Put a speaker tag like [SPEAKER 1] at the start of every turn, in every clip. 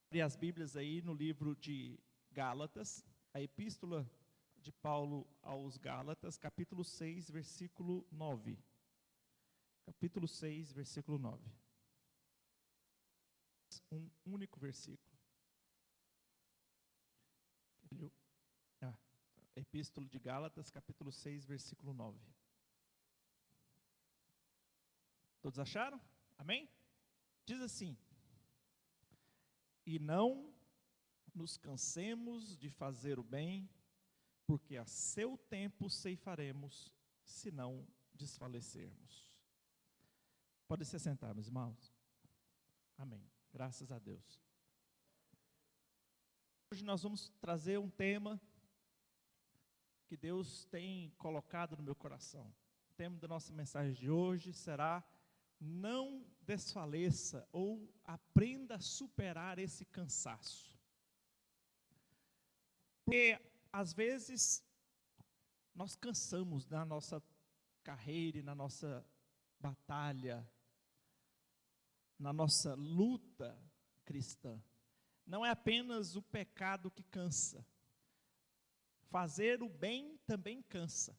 [SPEAKER 1] Abre as Bíblias aí no livro de Gálatas, a epístola de Paulo aos Gálatas, capítulo 6, versículo 9. Capítulo 6, versículo 9. Um único versículo. Epístola de Gálatas, capítulo 6, versículo 9. Todos acharam? Amém? Diz assim: e não nos cansemos de fazer o bem, porque a seu tempo ceifaremos, se não desfalecermos. Pode se sentar, meus irmãos. Amém. Graças a Deus. Hoje nós vamos trazer um tema que Deus tem colocado no meu coração. O tema da nossa mensagem de hoje será: não desfaleça ou aprenda a superar esse cansaço. Porque às vezes nós cansamos na nossa carreira e na nossa batalha, na nossa luta cristã. Não é apenas o pecado que cansa. Fazer o bem também cansa.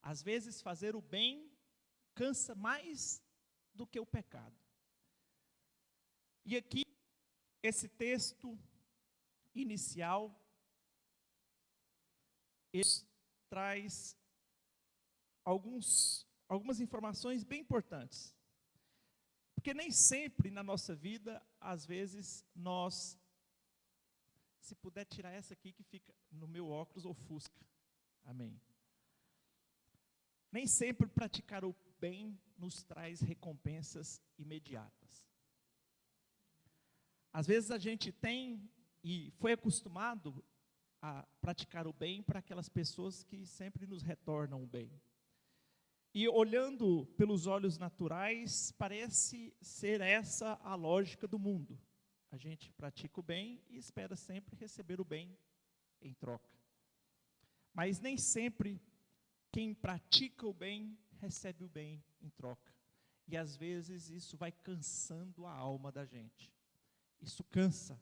[SPEAKER 1] Às vezes fazer o bem cansa mais do que o pecado. E aqui, esse texto inicial, ele traz algumas informações bem importantes. Porque nem sempre na nossa vida, às vezes, nós, se puder tirar essa aqui que fica no meu óculos, ofusca. Amém. Nem sempre praticar o bem nos traz recompensas imediatas. Às vezes a gente tem e foi acostumado a praticar o bem para aquelas pessoas que sempre nos retornam o bem. E olhando pelos olhos naturais, parece ser essa a lógica do mundo. A gente pratica o bem e espera sempre receber o bem em troca. Mas nem sempre quem pratica o bem recebe o bem em troca. E às vezes isso vai cansando a alma da gente. Isso cansa.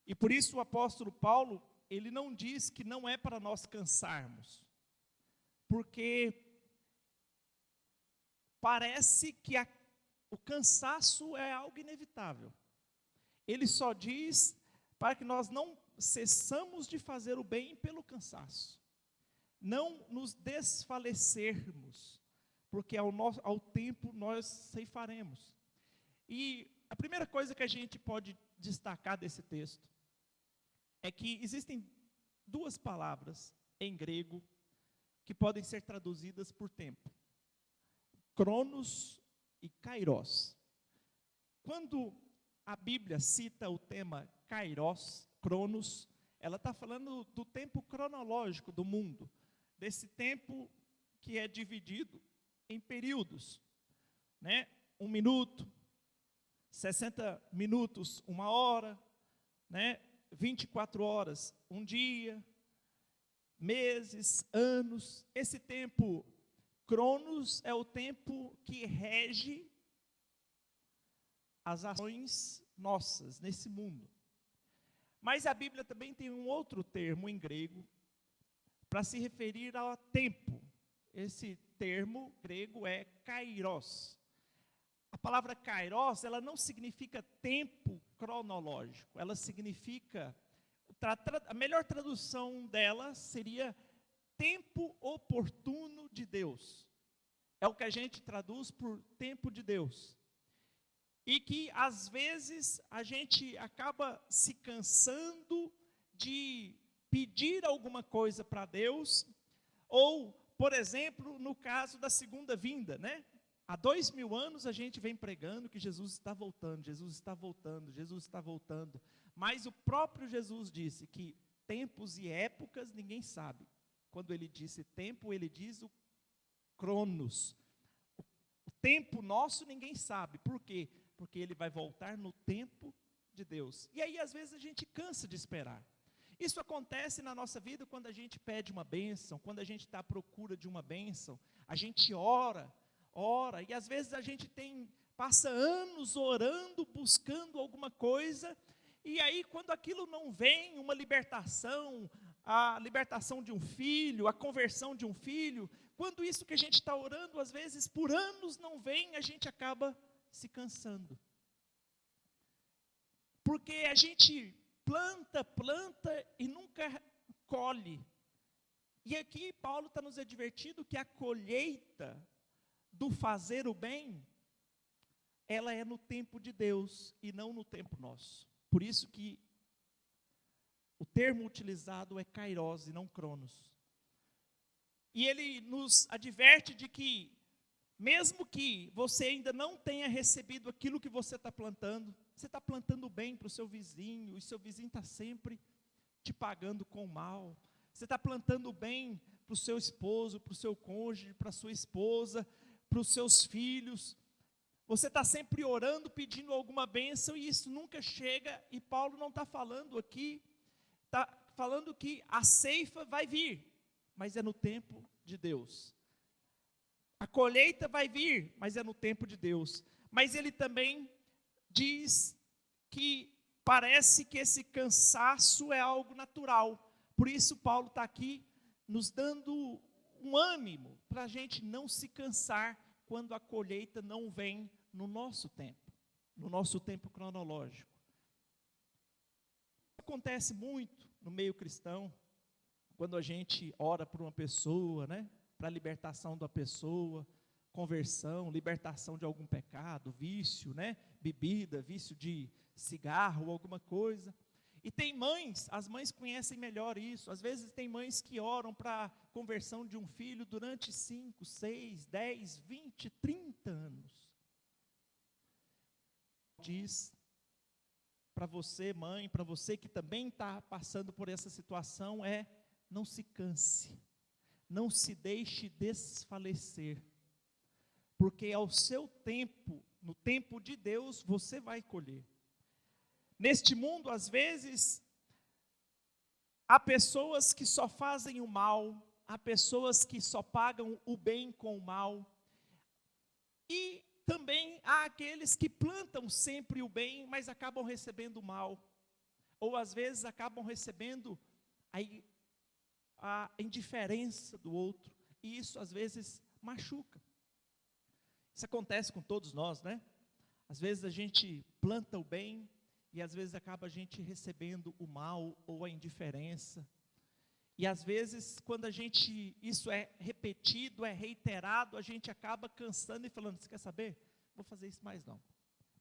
[SPEAKER 1] E por isso o apóstolo Paulo, ele não diz que não é para nós cansarmos. Porque parece que o cansaço é algo inevitável. Ele só diz para que nós não cessamos de fazer o bem pelo cansaço. Não nos desfalecermos, porque ao tempo nós ceifaremos. E a primeira coisa que a gente pode destacar desse texto é que existem duas palavras em grego que podem ser traduzidas por tempo: Cronos e Kairos. Quando a Bíblia cita o tema Kairos, Cronos, ela está falando do tempo cronológico do mundo, desse tempo que é dividido em períodos, né? 1 minuto, 60 minutos, 1 hora, né? 24 horas, 1 dia, meses, anos. Esse tempo Cronos é o tempo que rege as ações nossas nesse mundo. Mas a Bíblia também tem um outro termo em grego para se referir ao tempo. Esse termo grego é kairos. A palavra kairos, ela não significa tempo cronológico, ela significa, a melhor tradução dela seria tempo oportuno de Deus. É o que a gente traduz por tempo de Deus. E que, às vezes, a gente acaba se cansando de pedir alguma coisa para Deus, ou, por exemplo, no caso da segunda vinda, né? Há 2000 anos a gente vem pregando que Jesus está voltando, Jesus está voltando, Jesus está voltando. Mas o próprio Jesus disse que tempos e épocas ninguém sabe. Quando ele disse tempo, ele diz o cronos. O tempo nosso ninguém sabe. Por quê? Porque ele vai voltar no tempo de Deus. E aí, às vezes, a gente cansa de esperar. Isso acontece na nossa vida quando a gente pede uma bênção, quando a gente está à procura de uma bênção. A gente ora, e às vezes a gente tem passa anos orando, buscando alguma coisa, e aí quando aquilo não vem, uma libertação, a libertação de um filho, a conversão de um filho, quando isso que a gente está orando, às vezes por anos não vem, a gente acaba se cansando. Porque a gente planta e nunca colhe. E aqui Paulo está nos advertindo que a colheita do fazer o bem, ela é no tempo de Deus e não no tempo nosso. Por isso que o termo utilizado é kairos e não cronos. E ele nos adverte de que, mesmo que você ainda não tenha recebido aquilo que você está plantando bem para o seu vizinho, e seu vizinho está sempre te pagando com mal. Você está plantando bem para o seu esposo, para o seu cônjuge, para a sua esposa, para os seus filhos. Você está sempre orando, pedindo alguma bênção, e isso nunca chega, e Paulo não está falando aqui, está falando que a ceifa vai vir, mas é no tempo de Deus. A colheita vai vir, mas é no tempo de Deus. Mas ele também diz que parece que esse cansaço é algo natural. Por isso Paulo está aqui nos dando um ânimo para a gente não se cansar quando a colheita não vem no nosso tempo cronológico. Acontece muito no meio cristão, quando a gente ora por uma pessoa, né, para a libertação da pessoa, conversão, libertação de algum pecado, vício, né, bebida, vício de cigarro, alguma coisa. E tem mães, as mães conhecem melhor isso, às vezes tem mães que oram para a conversão de um filho durante 5, 6, 10, 20, 30 anos. Diz para você, mãe, para você que também está passando por essa situação, não se canse, não se deixe desfalecer, porque ao seu tempo, no tempo de Deus, você vai colher. Neste mundo, às vezes, há pessoas que só fazem o mal, há pessoas que só pagam o bem com o mal, e também há aqueles que plantam sempre o bem, mas acabam recebendo o mal, ou às vezes acabam recebendo a indiferença do outro, e isso às vezes machuca. Isso acontece com todos nós, né? Às vezes a gente planta o bem, e às vezes acaba a gente recebendo o mal ou a indiferença. E às vezes, quando isso é repetido, é reiterado, a gente acaba cansando e falando, você quer saber? Vou fazer isso mais não,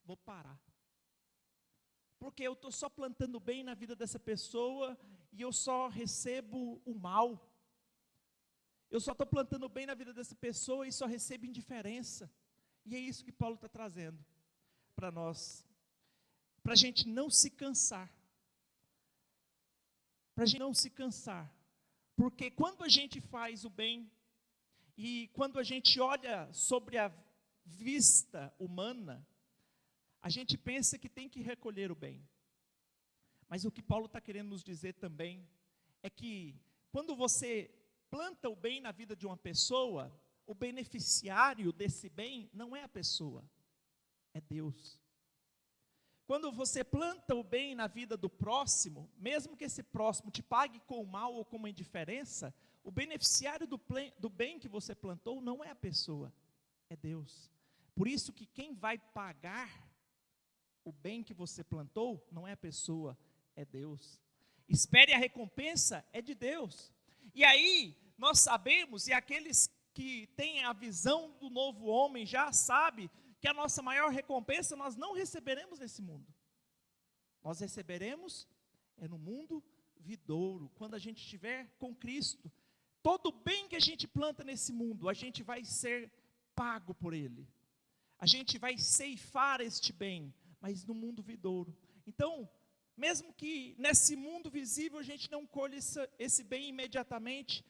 [SPEAKER 1] vou parar. Porque eu estou só plantando bem na vida dessa pessoa e eu só recebo o mal. Eu só estou plantando bem na vida dessa pessoa e só recebo indiferença. E é isso que Paulo está trazendo para nós. Para a gente não se cansar. Para a gente não se cansar. Porque quando a gente faz o bem, e quando a gente olha sobre a vista humana, a gente pensa que tem que recolher o bem. Mas o que Paulo está querendo nos dizer também, é que quando você planta o bem na vida de uma pessoa, o beneficiário desse bem não é a pessoa, é Deus. Quando você planta o bem na vida do próximo, mesmo que esse próximo te pague com o mal ou com uma indiferença, o beneficiário do bem que você plantou não é a pessoa, é Deus. Por isso que quem vai pagar o bem que você plantou não é a pessoa, é Deus. Espere a recompensa, é de Deus. E aí, nós sabemos, e aqueles que têm a visão do novo homem já sabem, que a nossa maior recompensa nós não receberemos nesse mundo. Nós receberemos no mundo vindouro, quando a gente estiver com Cristo. Todo o bem que a gente planta nesse mundo, a gente vai ser pago por ele. A gente vai ceifar este bem, mas no mundo vindouro. Então, mesmo que nesse mundo visível a gente não colhe esse bem imediatamente,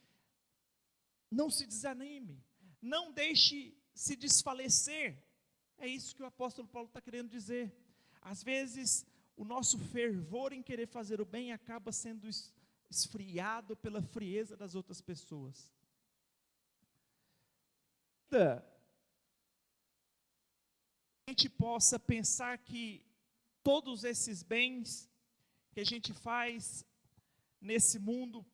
[SPEAKER 1] não se desanime, não deixe se desfalecer. É isso que o apóstolo Paulo está querendo dizer. Às vezes, o nosso fervor em querer fazer o bem acaba sendo esfriado pela frieza das outras pessoas. A gente possa pensar que todos esses bens que a gente faz nesse mundo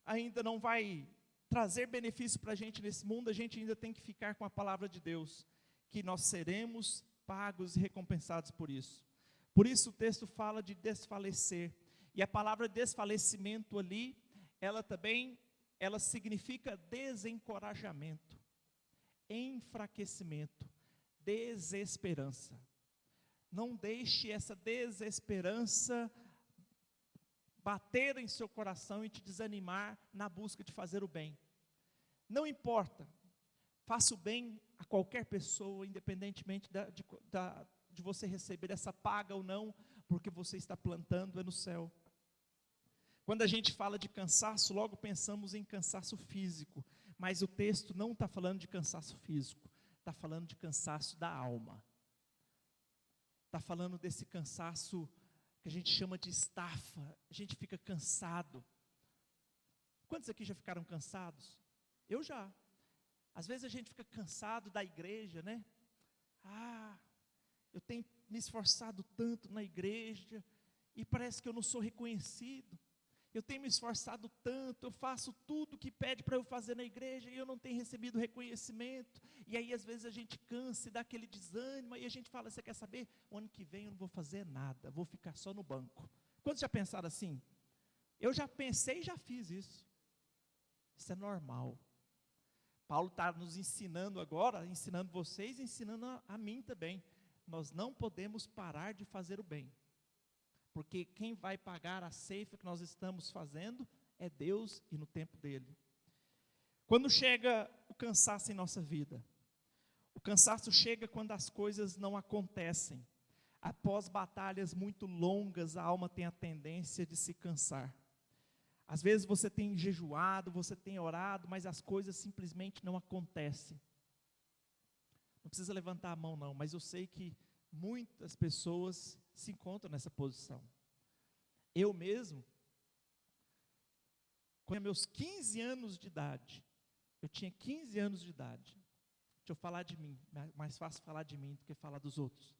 [SPEAKER 1] ainda não vai trazer benefício para a gente nesse mundo, a gente ainda tem que ficar com a palavra de Deus, que nós seremos pagos e recompensados por isso. Por isso o texto fala de desfalecer, e a palavra desfalecimento ali, ela significa desencorajamento, enfraquecimento, desesperança. Não deixe essa desesperança bater em seu coração e te desanimar na busca de fazer o bem. Não importa, faça o bem a qualquer pessoa, independentemente de você receber essa paga ou não, porque você está plantando no céu. Quando a gente fala de cansaço, logo pensamos em cansaço físico, mas o texto não está falando de cansaço físico, está falando de cansaço da alma. Está falando desse cansaço que a gente chama de estafa, a gente fica cansado. Quantos aqui já ficaram cansados? Eu já. Às vezes a gente fica cansado da igreja, né? Eu tenho me esforçado tanto na igreja, e parece que eu não sou reconhecido. Eu tenho me esforçado tanto, eu faço tudo que pede para eu fazer na igreja, e eu não tenho recebido reconhecimento. E aí às vezes a gente cansa e dá aquele desânimo, e a gente fala, você quer saber? O ano que vem eu não vou fazer nada, vou ficar só no banco. Quantos já pensaram assim? Eu já pensei e já fiz isso. Isso é normal. Paulo está nos ensinando agora, ensinando vocês, ensinando a mim também. Nós não podemos parar de fazer o bem. Porque quem vai pagar a ceifa que nós estamos fazendo é Deus e no tempo dele. Quando chega o cansaço em nossa vida? O cansaço chega quando as coisas não acontecem. Após batalhas muito longas, a alma tem a tendência de se cansar. Às vezes você tem jejuado, você tem orado, mas as coisas simplesmente não acontecem. Não precisa levantar a mão não, mas eu sei que muitas pessoas se encontram nessa posição. Eu mesmo, com meus 15 anos de idade, eu tinha 15 anos de idade. Deixa eu falar de mim, mais fácil falar de mim do que falar dos outros.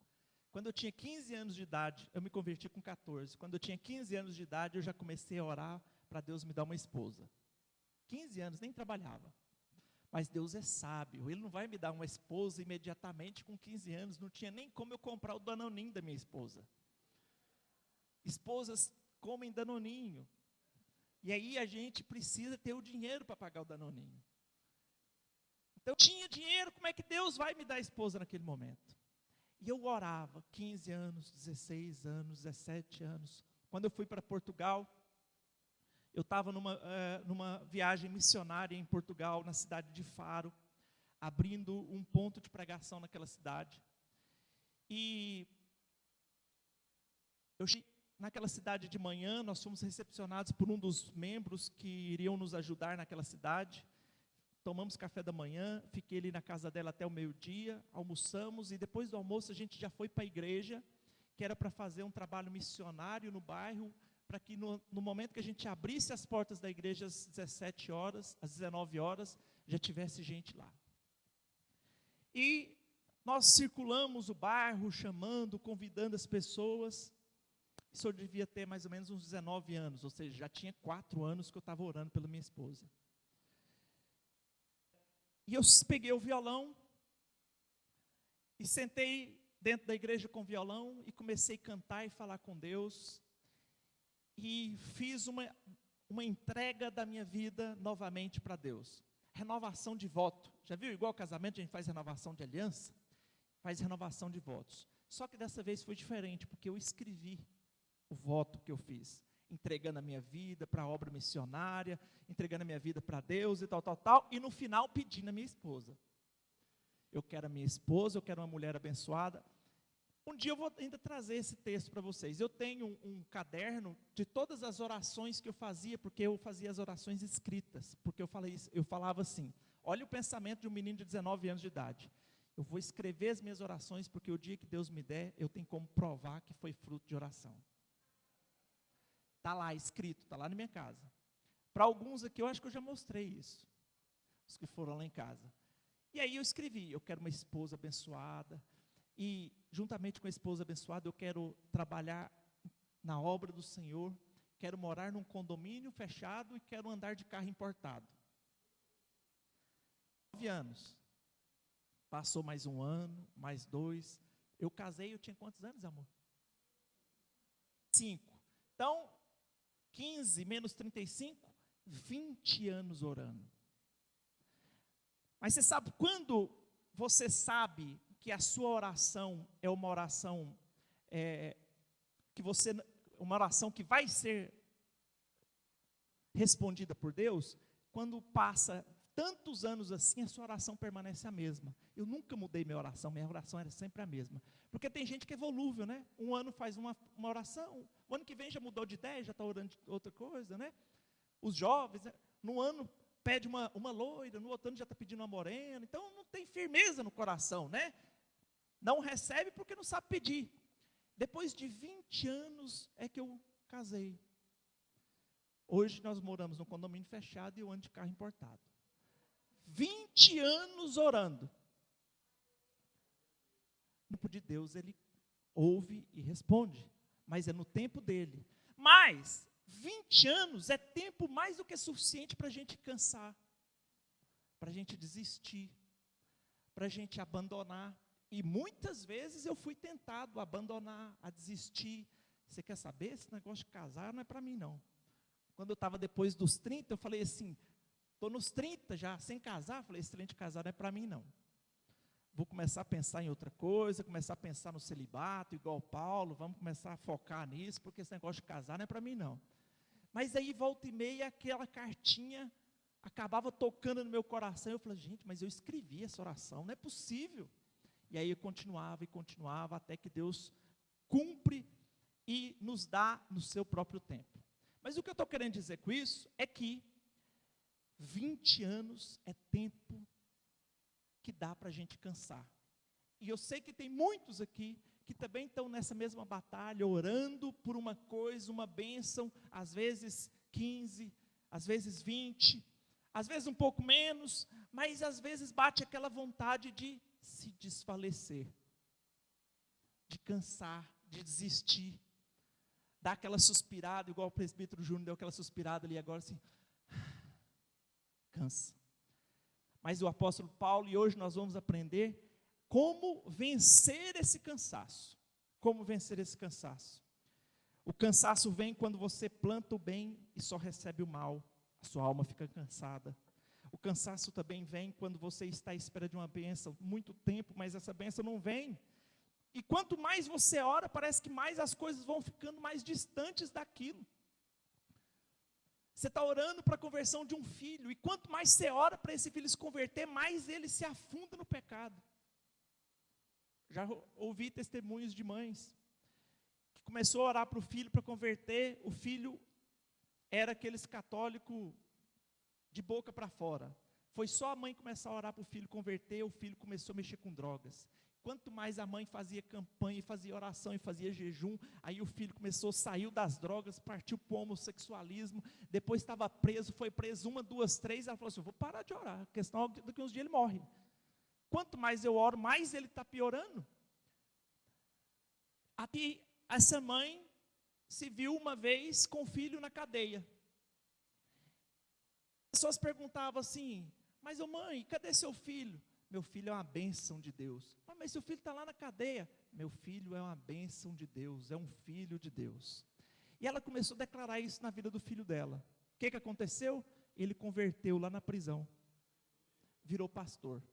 [SPEAKER 1] Quando eu tinha 15 anos de idade, eu me converti com 14. Quando eu tinha 15 anos de idade, eu já comecei a orar para Deus me dar uma esposa. 15 anos, nem trabalhava. Mas Deus é sábio, Ele não vai me dar uma esposa imediatamente com 15 anos, não tinha nem como eu comprar o danoninho da minha esposa. Esposas comem danoninho, e aí a gente precisa ter o dinheiro para pagar o danoninho. Então eu tinha dinheiro, como é que Deus vai me dar a esposa naquele momento? E eu orava, 15 anos, 16 anos, 17 anos. Quando eu fui para Portugal, eu estava numa viagem missionária em Portugal, na cidade de Faro, abrindo um ponto de pregação naquela cidade. E eu cheguei naquela cidade de manhã, nós fomos recepcionados por um dos membros que iriam nos ajudar naquela cidade. Tomamos café da manhã, fiquei ali na casa dela até o meio-dia, almoçamos, e depois do almoço a gente já foi para a igreja, que era para fazer um trabalho missionário no bairro, para que no momento que a gente abrisse as portas da igreja às 17 horas, às 19 horas, já tivesse gente lá. E nós circulamos o bairro, chamando, convidando as pessoas. Isso eu devia ter mais ou menos uns 19 anos, ou seja, já tinha 4 anos que eu estava orando pela minha esposa. E eu peguei o violão, e sentei dentro da igreja com o violão, e comecei a cantar e falar com Deus, e fiz uma entrega da minha vida novamente para Deus. Renovação de voto. Já viu? Igual casamento, a gente faz renovação de aliança, faz renovação de votos. Só que dessa vez foi diferente, porque eu escrevi o voto que eu fiz, entregando a minha vida para a obra missionária, entregando a minha vida para Deus e tal, e no final pedindo a minha esposa. Eu quero a minha esposa, eu quero uma mulher abençoada. Um dia eu vou ainda trazer esse texto para vocês. Eu tenho um caderno de todas as orações que eu fazia, porque eu fazia as orações escritas, porque eu falava assim, olha o pensamento de um menino de 19 anos de idade. Eu vou escrever as minhas orações, porque o dia que Deus me der, eu tenho como provar que foi fruto de oração. Está lá escrito, está lá na minha casa. Para alguns aqui, eu acho que eu já mostrei isso, os que foram lá em casa. E aí eu escrevi, eu quero uma esposa abençoada. e juntamente com a esposa abençoada, eu quero trabalhar na obra do Senhor, quero morar num condomínio fechado e quero andar de carro importado. 9 anos. Passou mais 1 ano, mais 2. Eu casei, eu tinha quantos anos, amor? 5. Então, 15 menos 35, 20 anos orando. Mas você sabe, quando você sabe que a sua oração é uma oração uma oração que vai ser respondida por Deus, quando passa tantos anos assim, a sua oração permanece a mesma. Eu nunca mudei minha oração era sempre a mesma. Porque tem gente que é volúvel, né? Um ano faz uma oração, o ano que vem já mudou de ideia, já está orando de outra coisa, né? Os jovens, né? No ano pede uma loira, no outro ano já está pedindo uma morena, então não tem firmeza no coração, né? Não recebe porque não sabe pedir. Depois de 20 anos é que eu casei. Hoje nós moramos num condomínio fechado e eu ando de carro importado. 20 anos orando. O tempo de Deus, ele ouve e responde, mas é no tempo dele. Mas 20 anos é tempo mais do que suficiente para a gente cansar, para a gente desistir, para a gente abandonar. E muitas vezes eu fui tentado a abandonar, a desistir. Você quer saber? Esse negócio de casar não é para mim, não. Quando eu estava depois dos 30, eu falei assim, estou nos 30 já, sem casar. Falei, esse trem de casar não é para mim, não. Vou começar a pensar em outra coisa, começar a pensar no celibato, igual Paulo, vamos começar a focar nisso, porque esse negócio de casar não é para mim, não. Mas aí, volta e meia, aquela cartinha acabava tocando no meu coração. Eu falei, gente, mas eu escrevi essa oração, não é possível. E aí eu continuava, até que Deus cumpre e nos dá no seu próprio tempo. Mas o que eu estou querendo dizer com isso é que 20 anos é tempo que dá para a gente cansar. E eu sei que tem muitos aqui que também estão nessa mesma batalha, orando por uma coisa, uma bênção, às vezes 15, às vezes 20, às vezes um pouco menos, mas às vezes bate aquela vontade de se desfalecer, de cansar, de desistir, dar aquela suspirada, igual o presbítero Júnior deu aquela suspirada ali agora assim, cansa. Mas o apóstolo Paulo, e hoje nós vamos aprender como vencer esse cansaço. Como vencer esse cansaço. O cansaço vem quando você planta o bem e só recebe o mal, a sua alma fica cansada. O cansaço também vem quando você está à espera de uma bênção, muito tempo, mas essa bênção não vem. E quanto mais você ora, parece que mais as coisas vão ficando mais distantes daquilo. Você está orando para a conversão de um filho, e quanto mais você ora para esse filho se converter, mais ele se afunda no pecado. Já ouvi testemunhos de mães, que começou a orar para o filho para converter, o filho era aqueles católicos de boca para fora. Foi só a mãe começar a orar para o filho converter, o filho começou a mexer com drogas. Quanto mais a mãe fazia campanha, fazia oração e fazia jejum, aí o filho saiu das drogas, partiu para o homossexualismo, depois estava preso, foi preso 1, 2, 3, ela falou assim, eu vou parar de orar, porque senão daqui uns dias ele morre. Quanto mais eu oro, mais ele está piorando. Aqui, essa mãe se viu uma vez com o filho na cadeia. As pessoas perguntavam assim, mas mãe, cadê seu filho? Meu filho é uma bênção de Deus. Mas seu filho está lá na cadeia. Meu filho é uma bênção de Deus, é um filho de Deus. E ela começou a declarar isso na vida do filho dela. O que aconteceu? Ele converteu lá na prisão. Virou pastor.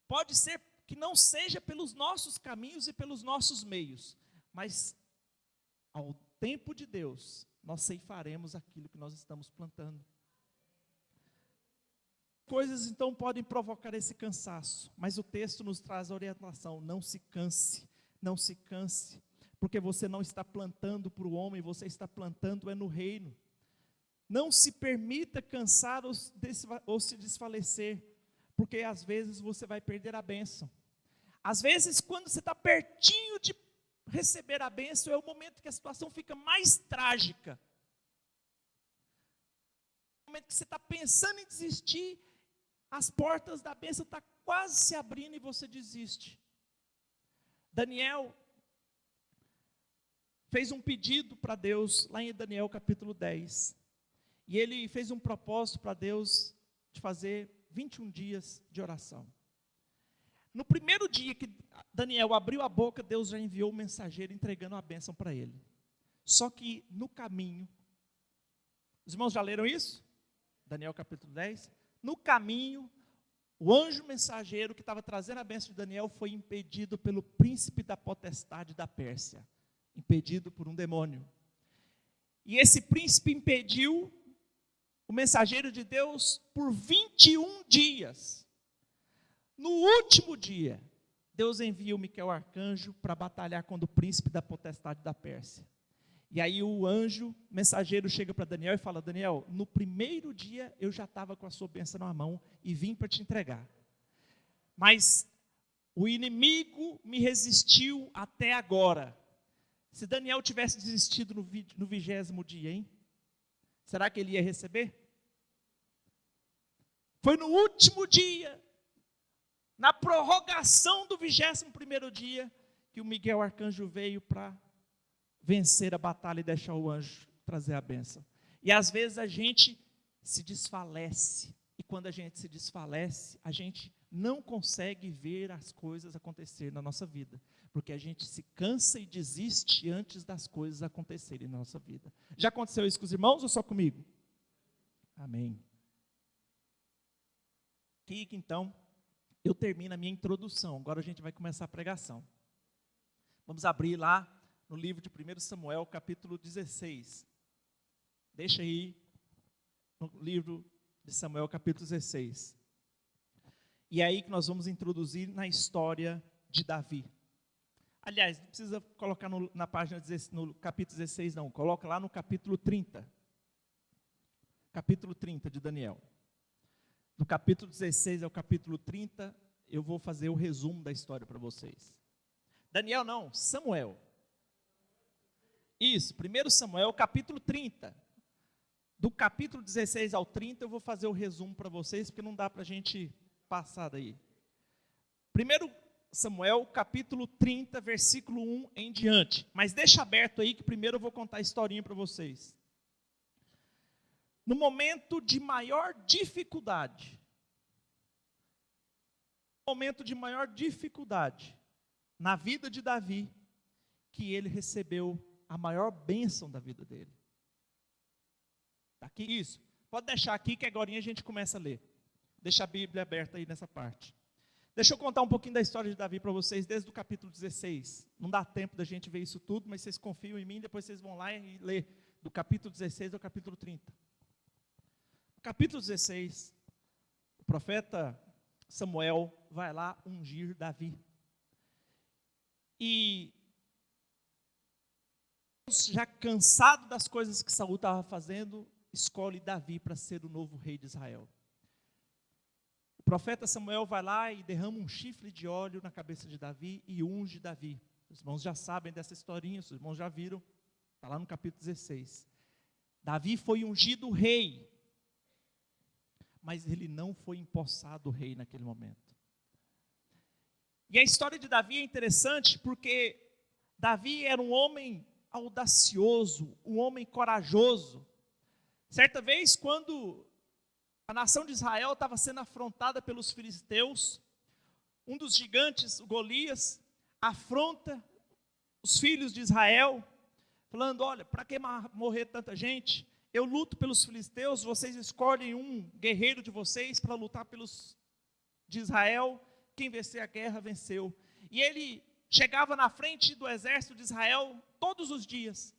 [SPEAKER 1] Pode ser que não seja pelos nossos caminhos e pelos nossos meios, mas ao tempo de Deus, nós ceifaremos aquilo que nós estamos plantando. Coisas então podem provocar esse cansaço, mas o texto nos traz a orientação, não se canse, porque você não está plantando para o homem, você está plantando no reino. Não se permita cansar ou se desfalecer, porque às vezes você vai perder a bênção. Às vezes quando você está pertinho de receber a bênção, é o momento que a situação fica mais trágica. É o momento que você está pensando em desistir, as portas da bênção estão quase se abrindo e você desiste. Daniel fez um pedido para Deus, lá em Daniel capítulo 10. E ele fez um propósito para Deus de fazer 21 dias de oração. No primeiro dia que Daniel abriu a boca, Deus já enviou o mensageiro entregando a bênção para ele. Só que no caminho, os irmãos já leram isso? Daniel capítulo 10. No caminho, o anjo mensageiro que estava trazendo a bênção de Daniel foi impedido pelo príncipe da potestade da Pérsia. Impedido por um demônio. E esse príncipe impediu o mensageiro de Deus por 21 dias. No último dia, Deus envia o Miquel arcanjo para batalhar contra o príncipe da potestade da Pérsia. E aí o anjo mensageiro chega para Daniel e fala: Daniel, no primeiro dia eu já estava com a sua bênção na mão e vim para te entregar. Mas o inimigo me resistiu até agora. Se Daniel tivesse desistido no 20º dia, hein? Será que ele ia receber? Foi no último dia, na prorrogação do 21º dia, que o Miguel Arcanjo veio para vencer a batalha e deixar o anjo trazer a bênção. E às vezes a gente se desfalece. E quando a gente se desfalece, a gente não consegue ver as coisas acontecer na nossa vida. Porque a gente se cansa e desiste antes das coisas acontecerem na nossa vida. Já aconteceu isso com os irmãos ou só comigo? Amém. Aqui, então, eu termino a minha introdução. Agora a gente vai começar a pregação. Vamos abrir lá no livro de 1 Samuel, capítulo 16. Deixa aí no livro de Samuel, capítulo 16. E é aí que nós vamos introduzir na história de Davi. Aliás, não precisa colocar na página, no capítulo 16 não, coloca lá no capítulo 30. Capítulo 30 de Daniel. Do capítulo 16 ao capítulo 30, eu vou fazer o resumo da história para vocês. Daniel não, Samuel. Isso, 1 Samuel, capítulo 30. Do capítulo 16 ao 30, eu vou fazer o resumo para vocês, porque não dá para a gente passar daí. 1 Samuel, capítulo 30, versículo 1 em diante. Mas deixa aberto aí, que primeiro eu vou contar a historinha para vocês. No momento de maior dificuldade, na vida de Davi, que ele recebeu a maior bênção da vida dele. Está aqui isso. Pode deixar aqui que agora a gente começa a ler. Deixa a Bíblia aberta aí nessa parte. Deixa eu contar um pouquinho da história de Davi para vocês, desde o capítulo 16. Não dá tempo da gente ver isso tudo, mas vocês confiam em mim, depois vocês vão lá e ler do capítulo 16 ao capítulo 30. No capítulo 16, o profeta Samuel vai lá ungir Davi. E já cansado das coisas que Saul estava fazendo, escolhe Davi para ser o novo rei de Israel. O profeta Samuel vai lá e derrama um chifre de óleo na cabeça de Davi e unge Davi. Os irmãos já sabem dessa historinha, os irmãos já viram, está lá no capítulo 16. Davi foi ungido rei, mas ele não foi empossado rei naquele momento. E a história de Davi é interessante porque Davi era um homem audacioso, um homem corajoso. Certa vez, quando a nação de Israel estava sendo afrontada pelos filisteus, um dos gigantes, o Golias, afronta os filhos de Israel, falando: olha, para que morrer tanta gente? Eu luto pelos filisteus, vocês escolhem um guerreiro de vocês para lutar pelos de Israel, quem vencer a guerra venceu. E ele chegava na frente do exército de Israel todos os dias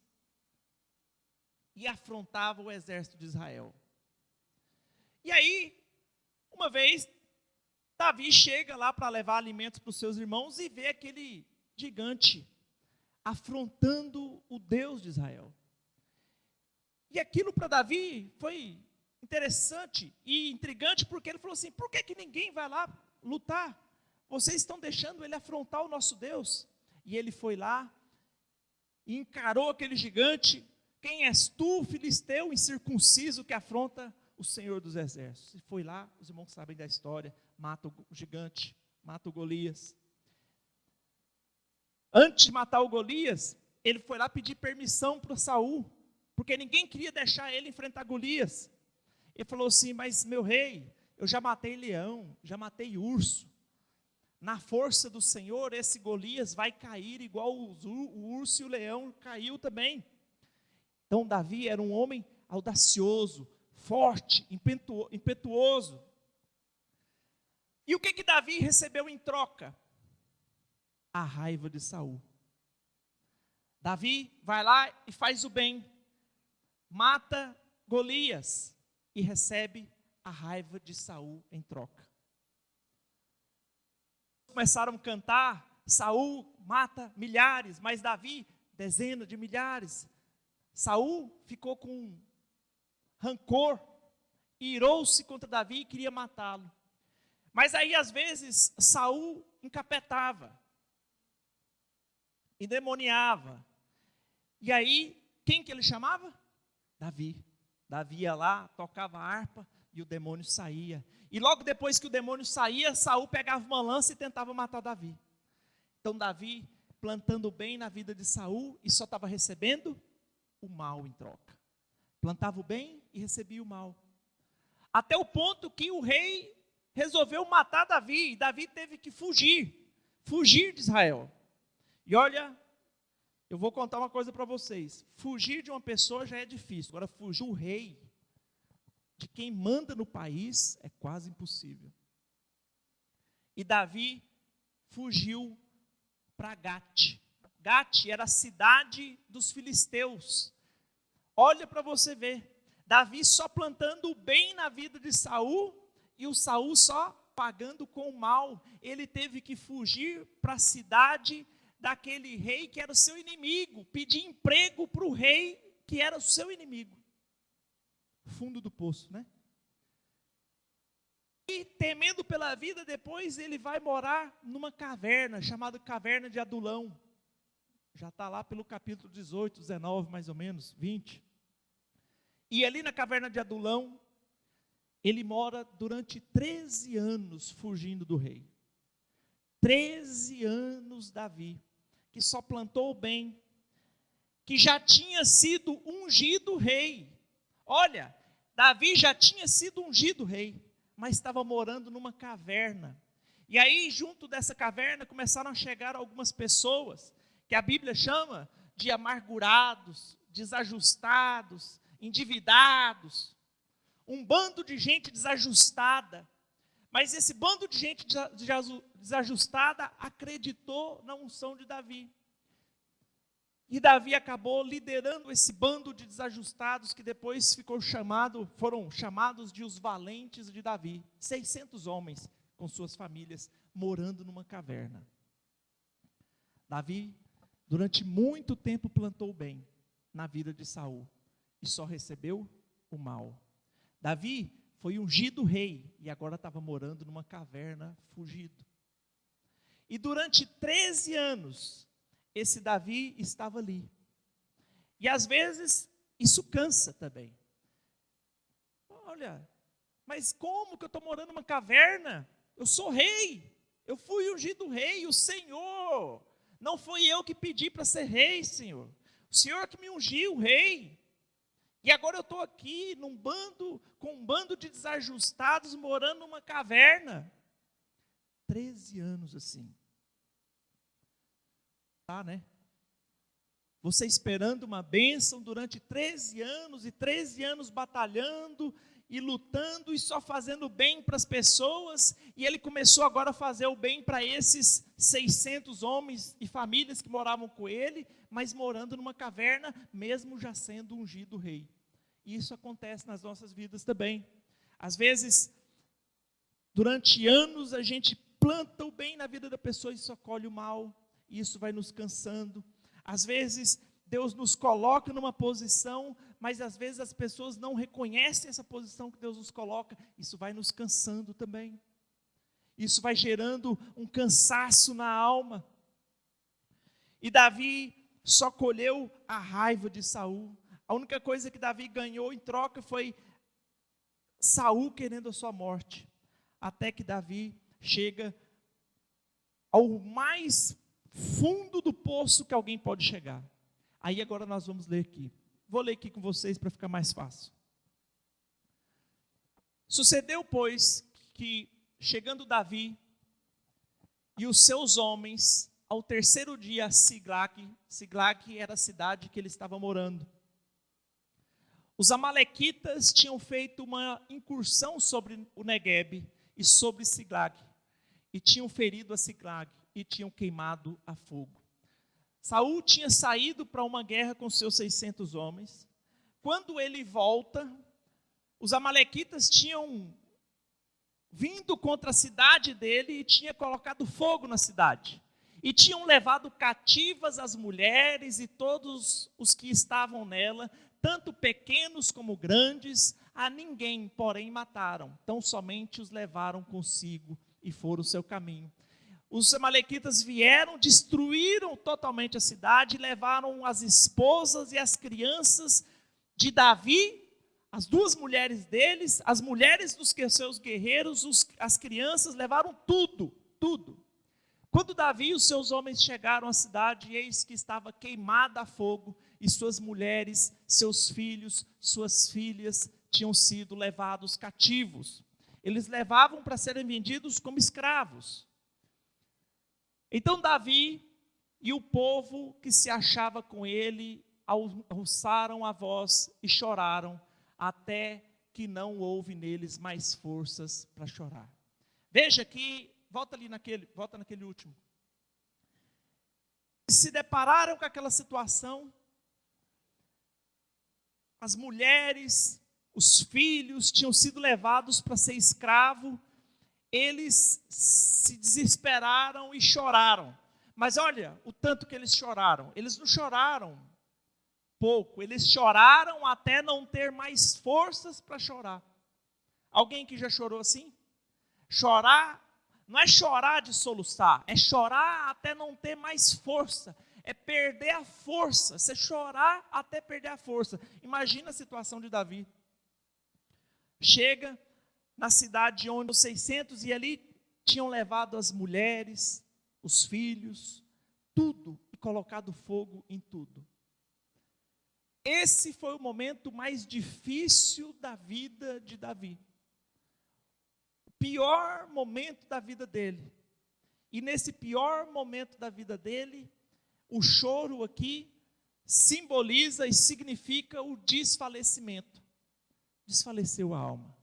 [SPEAKER 1] e afrontava o exército de Israel. E aí, uma vez, Davi chega lá para levar alimentos para os seus irmãos e vê aquele gigante afrontando o Deus de Israel. E aquilo para Davi foi interessante e intrigante, porque ele falou assim: por que ninguém vai lá lutar? Vocês estão deixando ele afrontar o nosso Deus. E ele foi lá e encarou aquele gigante. Quem és tu, filisteu incircunciso, que afronta o Senhor dos Exércitos? E foi lá, os irmãos sabem da história, mata o gigante, mata o Golias. antes de matar o Golias, ele foi lá pedir permissão para Saul, porque ninguém queria deixar ele enfrentar Golias. Ele falou assim: mas meu rei, eu já matei leão, já matei urso. Na força do Senhor, esse Golias vai cair igual o urso e o leão caiu também. Então Davi era um homem audacioso, forte, impetuoso. E o que Davi recebeu em troca? A raiva de Saul. Davi vai lá e faz o bem, mata Golias e recebe a raiva de Saul em troca. Começaram a cantar, Saul mata milhares, mas Davi dezenas de milhares. Saul ficou com rancor, irou-se contra Davi e queria matá-lo. Mas aí às vezes Saul encapetava, endemoniava. E aí, quem que ele chamava? Davi. Davi ia lá, tocava a harpa e o demônio saía. E logo depois que o demônio saía, Saul pegava uma lança e tentava matar Davi. Então Davi plantando o bem na vida de Saul e só estava recebendo o mal em troca. Plantava o bem e recebia o mal. Até o ponto que o rei resolveu matar Davi. E Davi teve que fugir de Israel. E olha, eu vou contar uma coisa para vocês. Fugir de uma pessoa já é difícil. Agora, fugir o rei, de quem manda no país, é quase impossível. E Davi fugiu para Gate. Gate era a cidade dos filisteus. Olha para você ver. Davi só plantando o bem na vida de Saul, e o Saul só pagando com o mal. Ele teve que fugir para a cidade daquele rei que era o seu inimigo, pedir emprego para o rei que era o seu inimigo. Fundo do poço, né? E temendo pela vida, depois ele vai morar numa caverna, chamada Caverna de Adulão. Já está lá pelo capítulo 18, 19, mais ou menos, 20. E ali na Caverna de Adulão, ele mora durante 13 anos fugindo do rei. 13 anos Davi, que só plantou o bem, que já tinha sido ungido rei. Olha, Davi já tinha sido ungido rei, mas estava morando numa caverna. E aí, junto dessa caverna, começaram a chegar algumas pessoas, que a Bíblia chama de amargurados, desajustados, endividados. Um bando de gente desajustada. Mas esse bando de gente desajustada acreditou na unção de Davi. E Davi acabou liderando esse bando de desajustados que depois foram chamados de os valentes de Davi. 600 homens com suas famílias morando numa caverna. Davi, durante muito tempo, plantou o bem na vida de Saul e só recebeu o mal. Davi foi ungido rei e agora estava morando numa caverna fugido. E durante 13 anos, esse Davi estava ali. E às vezes, isso cansa também. Olha, mas como que eu estou morando numa caverna? Eu sou rei, eu fui ungido rei, o Senhor. Não foi eu que pedi para ser rei, Senhor. O Senhor que me ungiu rei. E agora eu estou aqui com um bando de desajustados morando numa caverna. 13 anos assim. Tá, né? Você esperando uma bênção durante 13 anos, e 13 anos batalhando e lutando e só fazendo bem para as pessoas, e ele começou agora a fazer o bem para esses 600 homens e famílias que moravam com ele, mas morando numa caverna, mesmo já sendo ungido rei. E isso acontece nas nossas vidas também. Às vezes, durante anos a gente planta o bem na vida da pessoa e só colhe o mal. E isso vai nos cansando. Às vezes, Deus nos coloca numa posição, mas às vezes as pessoas não reconhecem essa posição que Deus nos coloca. Isso vai nos cansando também. Isso vai gerando um cansaço na alma. E Davi só colheu a raiva de Saul. A única coisa que Davi ganhou em troca foi Saul querendo a sua morte. Até que Davi chega ao mais fundo do poço que alguém pode chegar. Aí agora nós vamos ler aqui. Vou ler aqui com vocês para ficar mais fácil. Sucedeu, pois, que chegando Davi e os seus homens, ao terceiro dia a Siclag era a cidade que ele estava morando. Os amalequitas tinham feito uma incursão sobre o Neguebe e sobre Siclag, e tinham ferido a Siclag, e tinham queimado a fogo. Saul tinha saído para uma guerra com seus 600 homens. Quando ele volta, os amalequitas tinham vindo contra a cidade dele e tinham colocado fogo na cidade. E tinham levado cativas as mulheres e todos os que estavam nela, tanto pequenos como grandes, a ninguém, porém, mataram. Tão somente os levaram consigo e foram o seu caminho. Os amalequitas vieram, destruíram totalmente a cidade, levaram as esposas e as crianças de Davi, as duas mulheres deles, as mulheres dos seus guerreiros, as crianças, levaram tudo, tudo. Quando Davi e os seus homens chegaram à cidade, eis que estava queimada a fogo, e suas mulheres, seus filhos, suas filhas tinham sido levados cativos. Eles levavam para serem vendidos como escravos. Então Davi e o povo que se achava com ele alçaram a voz e choraram, até que não houve neles mais forças para chorar. Veja que, volta naquele último. Se depararam com aquela situação, as mulheres, os filhos tinham sido levados para ser escravo, eles se desesperaram e choraram. Mas olha, o tanto que eles choraram. Eles não choraram pouco, eles choraram até não ter mais forças para chorar. Alguém que já chorou assim? Chorar, não é chorar de soluçar, é chorar até não ter mais força, é perder a força, você chorar até perder a força. Imagina a situação de Davi. Chega na cidade onde os 600 e ali tinham levado as mulheres, os filhos, tudo, e colocado fogo em tudo. Esse foi o momento mais difícil da vida de Davi. O pior momento da vida dele. E nesse pior momento da vida dele, o choro aqui simboliza e significa o desfalecimento. Desfaleceu a alma.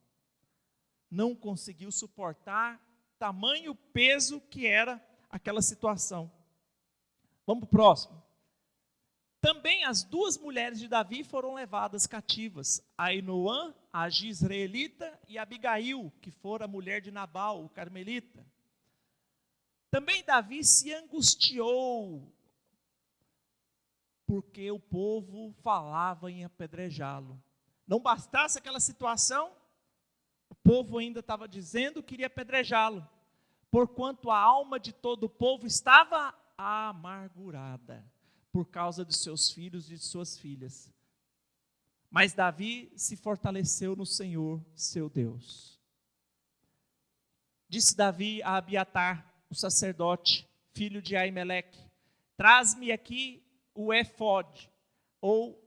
[SPEAKER 1] Não conseguiu suportar tamanho peso que era aquela situação. Vamos para o próximo. Também as duas mulheres de Davi foram levadas cativas, Ainoã, a Jizreelita, e Abigail, que fora a mulher de Nabal, o carmelita. Também Davi se angustiou, porque o povo falava em apedrejá-lo. Não bastasse aquela situação, o povo ainda estava dizendo que iria apedrejá-lo, porquanto a alma de todo o povo estava amargurada por causa de seus filhos e de suas filhas. Mas Davi se fortaleceu no Senhor, seu Deus. Disse Davi a Abiatar, o sacerdote, filho de Aimeleque: traz-me aqui o éfode, ou,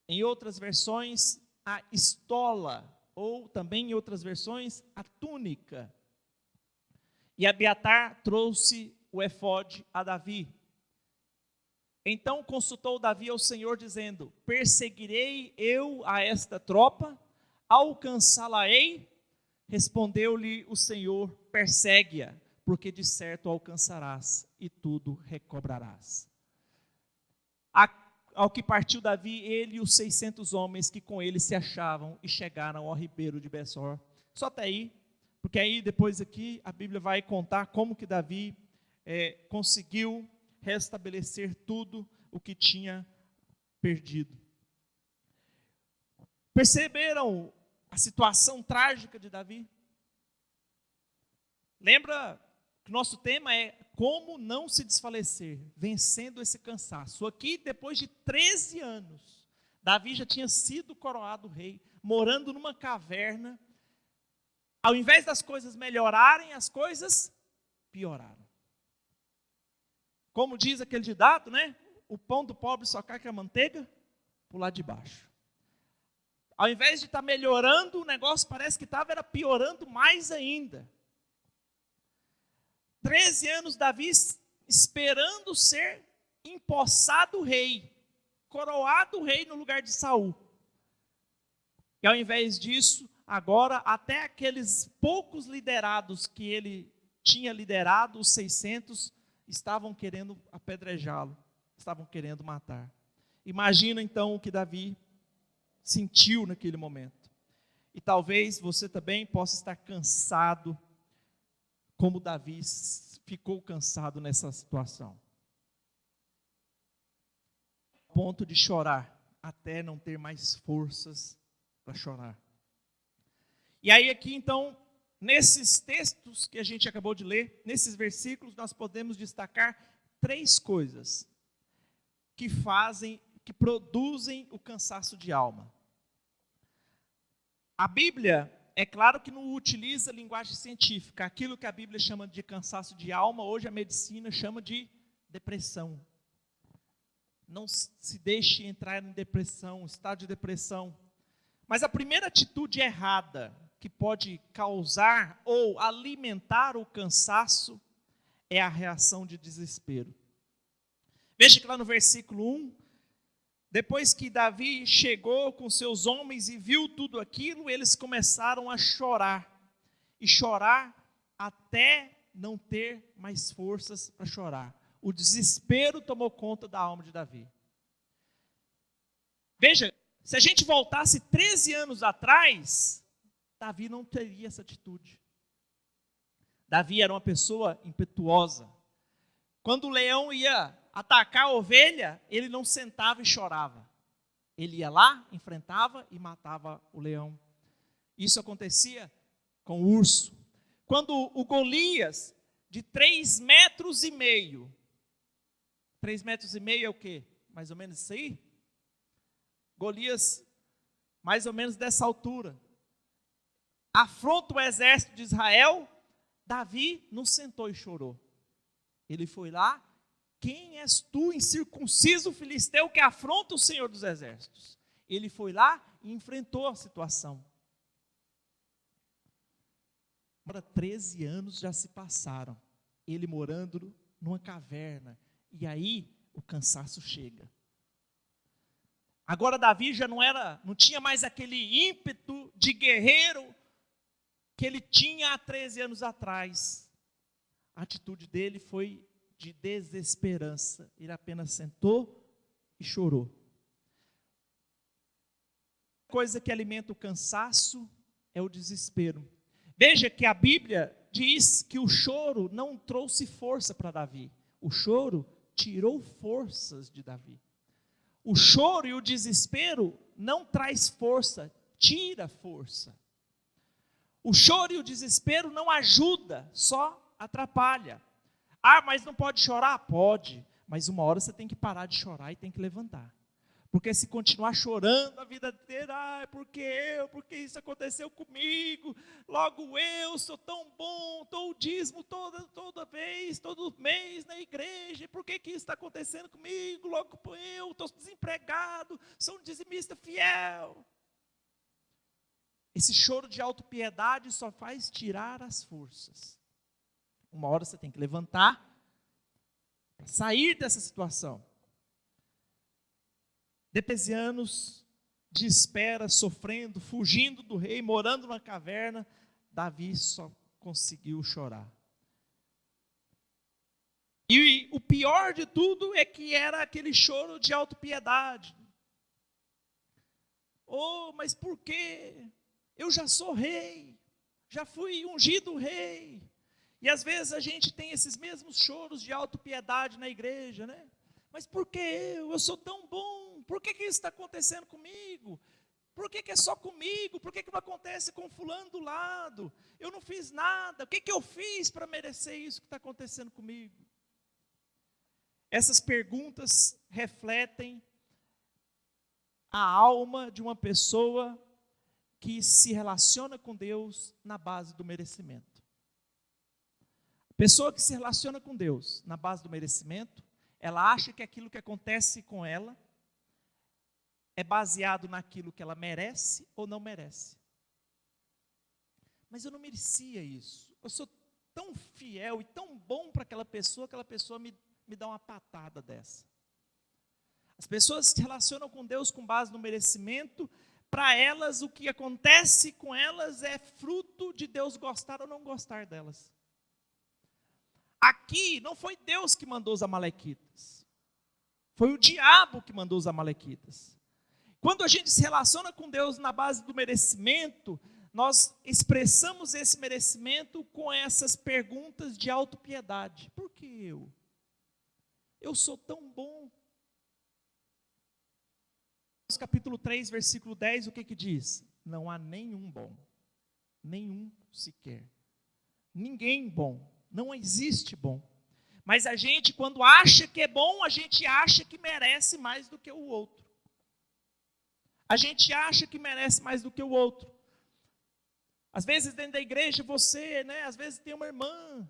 [SPEAKER 1] em outras versões, a estola, ou também em outras versões, a túnica. E Abiatar trouxe o éfode a Davi. Então consultou Davi ao Senhor, dizendo: perseguirei eu a esta tropa? Alcançá-la-ei? Respondeu-lhe o Senhor: persegue-a, porque de certo alcançarás, e tudo recobrarás. Ao que partiu Davi, ele e os 600 homens que com ele se achavam, e chegaram ao ribeiro de Besor. Só até aí, porque aí depois aqui a Bíblia vai contar como que Davi conseguiu restabelecer tudo o que tinha perdido. Perceberam a situação trágica de Davi? Lembra que nosso tema é como não se desfalecer, vencendo esse cansaço. Aqui, depois de 13 anos, Davi já tinha sido coroado rei, morando numa caverna. Ao invés das coisas melhorarem, as coisas pioraram. Como diz aquele ditado, né? O pão do pobre só cai com a manteiga pro lado de baixo. Ao invés de estar melhorando, o negócio parece que estava piorando mais ainda. 13 anos Davi esperando ser empossado rei, coroado rei no lugar de Saul. E ao invés disso, agora até aqueles poucos liderados que ele tinha liderado, os 600, estavam querendo apedrejá-lo, estavam querendo matar. Imagina então o que Davi sentiu naquele momento. E talvez você também possa estar cansado, como Davi ficou cansado nessa situação. Ao ponto de chorar, até não ter mais forças para chorar. E aí aqui então, nesses textos que a gente acabou de ler, nesses versículos, nós podemos destacar 3 coisas que produzem o cansaço de alma. A Bíblia, é claro que não utiliza linguagem científica. Aquilo que a Bíblia chama de cansaço de alma, hoje a medicina chama de depressão. Não se deixe entrar em depressão, estado de depressão. Mas a primeira atitude errada que pode causar ou alimentar o cansaço é a reação de desespero. Veja que lá no versículo 1, depois que Davi chegou com seus homens e viu tudo aquilo, eles começaram a chorar. E chorar até não ter mais forças para chorar. O desespero tomou conta da alma de Davi. Veja, se a gente voltasse 13 anos atrás, Davi não teria essa atitude. Davi era uma pessoa impetuosa. Quando o leão ia atacar a ovelha, ele não sentava e chorava. Ele ia lá, enfrentava e matava o leão. Isso acontecia com o urso. Quando o Golias, de 3,5 metros, 3,5 metros é o quê? Mais ou menos isso aí? Golias, mais ou menos dessa altura, afronta o exército de Israel. Davi não sentou e chorou. Ele foi lá. Quem és tu, incircunciso filisteu, que afronta o Senhor dos Exércitos? Ele foi lá e enfrentou a situação. Agora 13 anos já se passaram. Ele morando numa caverna. E aí o cansaço chega. Agora Davi já não tinha mais aquele ímpeto de guerreiro que ele tinha há 13 anos atrás. A atitude dele foi de desesperança. Ele apenas sentou e chorou. Coisa que alimenta o cansaço é o desespero. Veja que a Bíblia diz que o choro não trouxe força para Davi. O choro tirou forças de Davi. O choro e o desespero não traz força, tira força. O choro e o desespero não ajuda, só atrapalha. Ah, mas não pode chorar? Pode, mas uma hora você tem que parar de chorar e tem que levantar. Porque se continuar chorando a vida inteira, porque isso aconteceu comigo, logo eu sou tão bom, dou o dízimo toda vez, todo mês na igreja, por que isso está acontecendo comigo? Logo eu estou desempregado, sou um dizimista fiel. Esse choro de autopiedade só faz tirar as forças. Uma hora você tem que levantar, para sair dessa situação. 13 anos de espera, sofrendo, fugindo do rei, morando na caverna, Davi só conseguiu chorar. E o pior de tudo é que era aquele choro de autopiedade. Oh, mas por quê? Eu já sou rei, já fui ungido rei. E às vezes a gente tem esses mesmos choros de autopiedade na igreja, né? Mas por que eu? Eu sou tão bom. Por que isso está acontecendo comigo? Por que é só comigo? Por que não acontece com fulano do lado? Eu não fiz nada. O que eu fiz para merecer isso que está acontecendo comigo? Essas perguntas refletem a alma de uma pessoa que se relaciona com Deus na base do merecimento. A Pessoa que se relaciona com Deus na base do merecimento, ela acha que aquilo que acontece com ela é baseado naquilo que ela merece ou não merece. Mas eu não merecia isso. Eu sou tão fiel e tão bom para aquela pessoa me dá uma patada dessa. As pessoas se relacionam com Deus com base no merecimento. Para elas, o que acontece com elas é fruto de Deus gostar ou não gostar delas. Aqui não foi Deus que mandou os amalequitas. Foi o diabo que mandou os amalequitas. Quando a gente se relaciona com Deus na base do merecimento, nós expressamos esse merecimento com essas perguntas de autopiedade. Por que eu? Eu sou tão bom. Capítulo 3, versículo 10, o que diz? Não há nenhum bom, nenhum sequer. Ninguém bom, não existe bom. Mas a gente, quando acha que é bom, a gente acha que merece mais do que o outro. A gente acha que merece mais do que o outro. Às vezes dentro da igreja você, às vezes tem uma irmã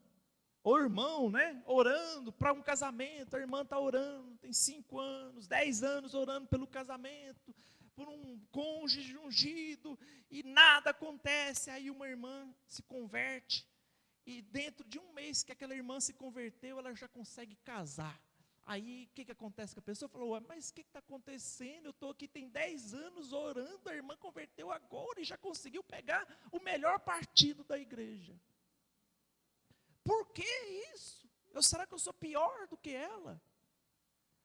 [SPEAKER 1] ou irmão, orando para um casamento. A irmã está orando, tem 5 anos, 10 anos orando pelo casamento, por um cônjuge ungido, e nada acontece. Aí uma irmã se converte, e dentro de um mês que aquela irmã se converteu, ela já consegue casar. Aí, o que acontece com a pessoa? Falou, mas o que está acontecendo? Eu estou aqui, tem 10 anos orando, a irmã converteu agora e já conseguiu pegar o melhor partido da igreja. Por que isso? Será que eu sou pior do que ela?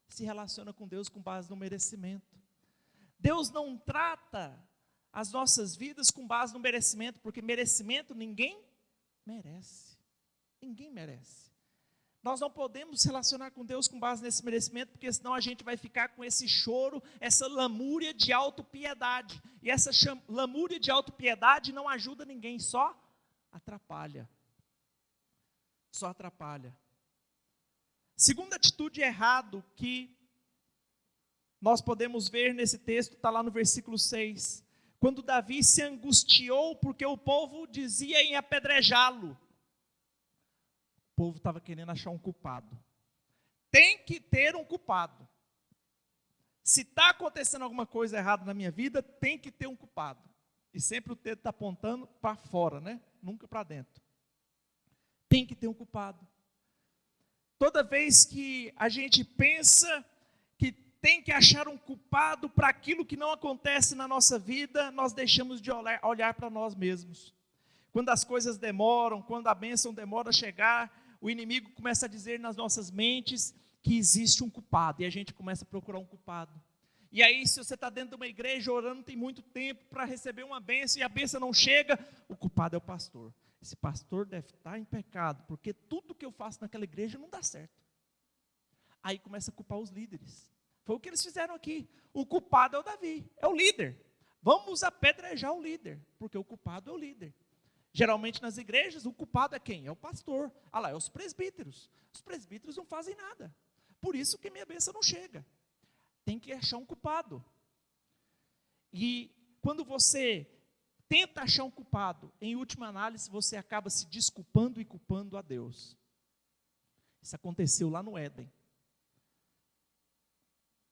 [SPEAKER 1] Se relaciona com Deus com base no merecimento. Deus não trata as nossas vidas com base no merecimento, porque merecimento ninguém merece. Ninguém merece. Nós não podemos se relacionar com Deus com base nesse merecimento, porque senão a gente vai ficar com esse choro, essa lamúria de autopiedade. E essa lamúria de autopiedade não ajuda ninguém, só atrapalha. Só atrapalha. Segunda atitude errada que nós podemos ver nesse texto, está lá no versículo 6. Quando Davi se angustiou porque o povo dizia em apedrejá-lo. O povo estava querendo achar um culpado. Tem que ter um culpado. Se está acontecendo alguma coisa errada na minha vida, tem que ter um culpado. E sempre o dedo está apontando para fora, nunca para dentro. Tem que ter um culpado. Toda vez que a gente pensa que tem que achar um culpado para aquilo que não acontece na nossa vida, nós deixamos de olhar para nós mesmos. Quando as coisas demoram, quando a bênção demora a chegar, o inimigo começa a dizer nas nossas mentes que existe um culpado, e a gente começa a procurar um culpado. E aí, se você está dentro de uma igreja orando, tem muito tempo para receber uma bênção, e a bênção não chega, o culpado é o pastor. Esse pastor deve estar em pecado, porque tudo que eu faço naquela igreja não dá certo. Aí começa a culpar os líderes. Foi o que eles fizeram aqui. O culpado é o Davi, é o líder. Vamos apedrejar o líder, porque o culpado é o líder. Geralmente nas igrejas, o culpado é quem? É o pastor. É os presbíteros. Os presbíteros não fazem nada. Por isso que minha bênção não chega. Tem que achar um culpado. E quando você tenta achar um culpado, em última análise, você acaba se desculpando e culpando a Deus. Isso aconteceu lá no Éden.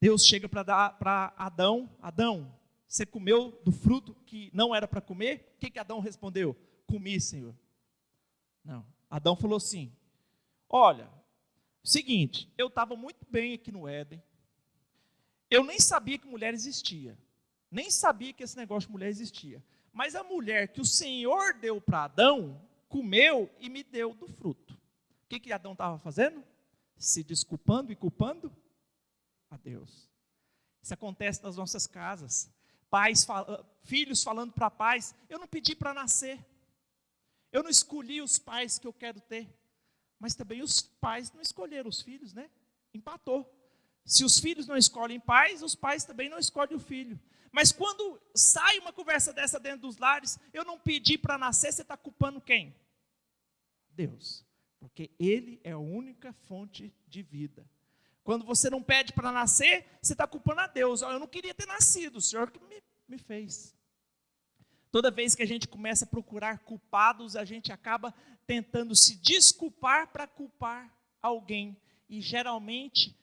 [SPEAKER 1] Deus chega para Adão. Adão, você comeu do fruto que não era para comer? O que Adão respondeu? Comi, Senhor. Não. Adão falou assim, olha, seguinte, eu estava muito bem aqui no Éden. Eu nem sabia que mulher existia. Nem sabia que esse negócio de mulher existia. Mas a mulher que o Senhor deu para Adão, comeu e me deu do fruto. O que Adão estava fazendo? Se desculpando e culpando a Deus. Isso acontece nas nossas casas. Filhos falando para pais, eu não pedi para nascer. Eu não escolhi os pais que eu quero ter. Mas também os pais não escolheram os filhos, Empatou. Se os filhos não escolhem pais, os pais também não escolhem o filho. Mas quando sai uma conversa dessa dentro dos lares, eu não pedi para nascer, você está culpando quem? Deus. Porque Ele é a única fonte de vida. Quando você não pede para nascer, você está culpando a Deus. Eu não queria ter nascido, o Senhor que me fez. Toda vez que a gente começa a procurar culpados, a gente acaba tentando se desculpar para culpar alguém. E geralmente,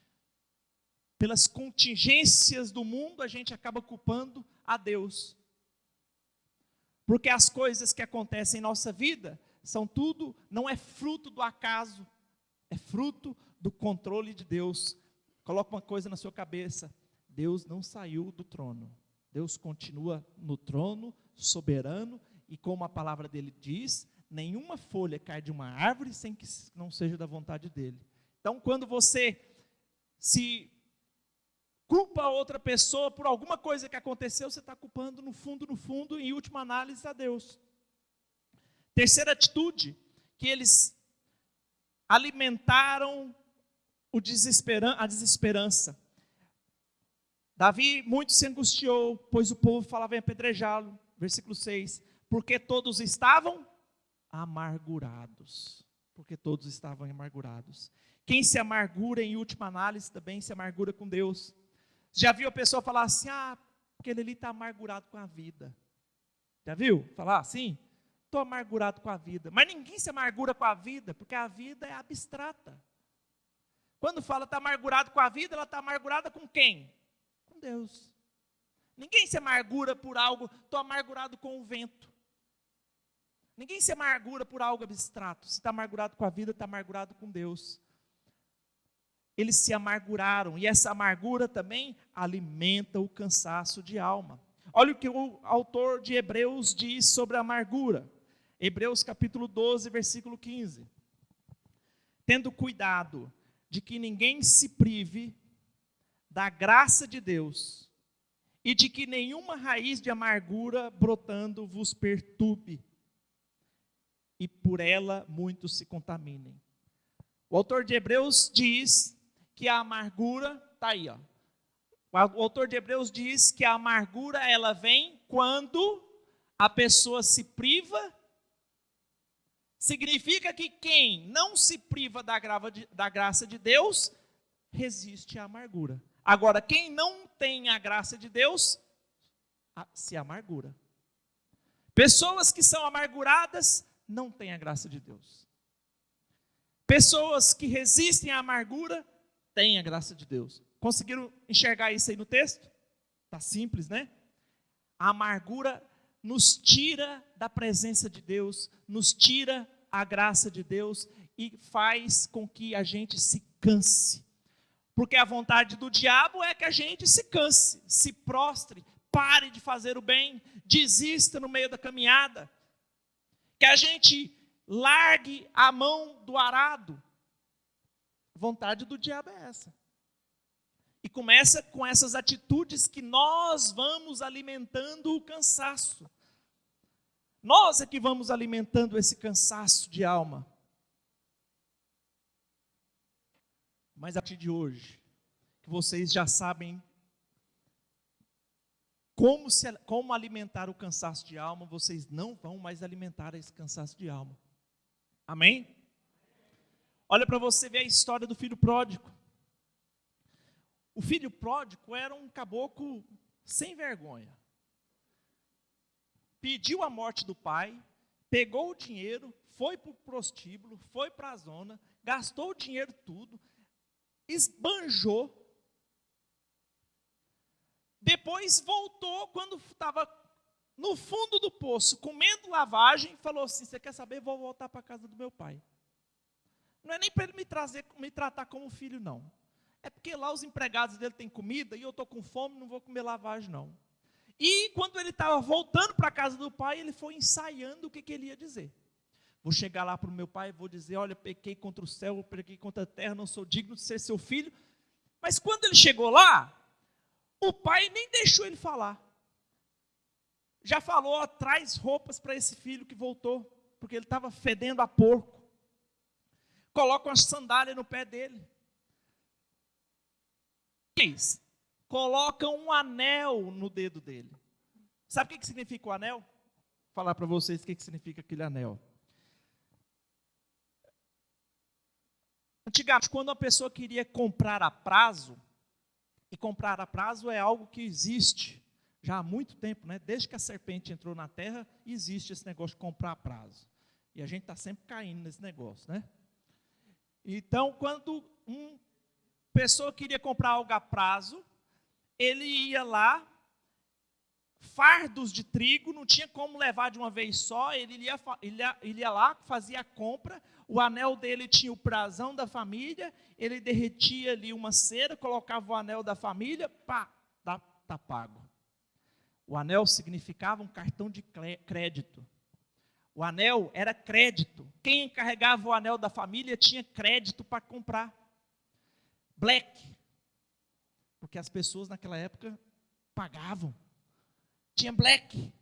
[SPEAKER 1] pelas contingências do mundo, a gente acaba culpando a Deus. Porque as coisas que acontecem em nossa vida são tudo, não é fruto do acaso, é fruto do controle de Deus. Coloca uma coisa na sua cabeça: Deus não saiu do trono. Deus continua no trono, soberano, e como a palavra dele diz, nenhuma folha cai de uma árvore sem que não seja da vontade dele. Então, quando você se culpa outra pessoa por alguma coisa que aconteceu, você está culpando no fundo, em última análise, a Deus. Terceira atitude, que eles alimentaram a desesperança. Davi muito se angustiou, pois o povo falava em apedrejá-lo. Versículo 6, porque todos estavam amargurados. Porque todos estavam amargurados. Quem se amargura, em última análise, também se amargura com Deus. Já viu a pessoa falar assim: aquele ali está amargurado com a vida. Já viu falar assim? Estou amargurado com a vida. Mas ninguém se amargura com a vida, porque a vida é abstrata. Quando fala está amargurado com a vida, ela está amargurada com quem? Com Deus. Ninguém se amargura por algo, estou amargurado com o vento. Ninguém se amargura por algo abstrato. Se está amargurado com a vida, está amargurado com Deus. Eles se amarguraram, e essa amargura também alimenta o cansaço de alma. Olha o que o autor de Hebreus diz sobre a amargura. Hebreus capítulo 12, versículo 15. Tendo cuidado de que ninguém se prive da graça de Deus, e de que nenhuma raiz de amargura brotando vos perturbe, e por ela muitos se contaminem. O autor de Hebreus diz que a amargura, está aí, ó. O autor de Hebreus diz que a amargura, ela vem quando a pessoa se priva. Significa que quem não se priva da graça de Deus, resiste à amargura. Agora, quem não tem a graça de Deus, se amargura. Pessoas que são amarguradas, não têm a graça de Deus. Pessoas que resistem à amargura, têm a graça de Deus. Conseguiram enxergar isso aí no texto? Está simples, né? A amargura nos tira da presença de Deus, nos tira a graça de Deus e faz com que a gente se canse. Porque a vontade do diabo é que a gente se canse, se prostre, pare de fazer o bem, desista no meio da caminhada. Que a gente largue a mão do arado. A vontade do diabo é essa. E começa com essas atitudes que nós vamos alimentando o cansaço. Nós é que vamos alimentando esse cansaço de alma. Mas a partir de hoje, que vocês já sabem como alimentar o cansaço de alma, vocês não vão mais alimentar esse cansaço de alma. Amém? Olha para você ver a história do filho pródigo. O filho pródigo era um caboclo sem vergonha. Pediu a morte do pai, pegou o dinheiro, foi para o prostíbulo, foi para a zona, gastou o dinheiro tudo, esbanjou. Depois voltou, quando estava no fundo do poço, comendo lavagem, falou assim: você quer saber? Vou voltar para a casa do meu pai. Não é nem para ele me tratar como filho, não. É porque lá os empregados dele têm comida e eu estou com fome, não vou comer lavagem, não. E quando ele estava voltando para a casa do pai, ele foi ensaiando o que ele ia dizer. Vou chegar lá para o meu pai e vou dizer: olha, pequei contra o céu, pequei contra a terra, não sou digno de ser seu filho. Mas quando ele chegou lá, o pai nem deixou ele falar. Já falou: traz roupas para esse filho que voltou, porque ele estava fedendo a porco. Coloca uma sandália no pé dele. Coloca um anel no dedo dele. Sabe o que significa o anel? Vou falar para vocês o que significa aquele anel. Antigamente, quando uma pessoa queria comprar a prazo, e comprar a prazo é algo que existe já há muito tempo, né? Desde que a serpente entrou na terra, existe esse negócio de comprar a prazo. E a gente está sempre caindo nesse negócio, né? Então, quando uma pessoa queria comprar algo a prazo, ele ia lá, fardos de trigo, não tinha como levar de uma vez só, ele ia lá, fazia a compra, o anel dele tinha o prazão da família, ele derretia ali uma cera, colocava o anel da família, pá, tá pago. O anel significava um cartão de crédito. O anel era crédito. Quem encarregava o anel da família tinha crédito para comprar. Black. Porque as pessoas naquela época pagavam. Tinha black.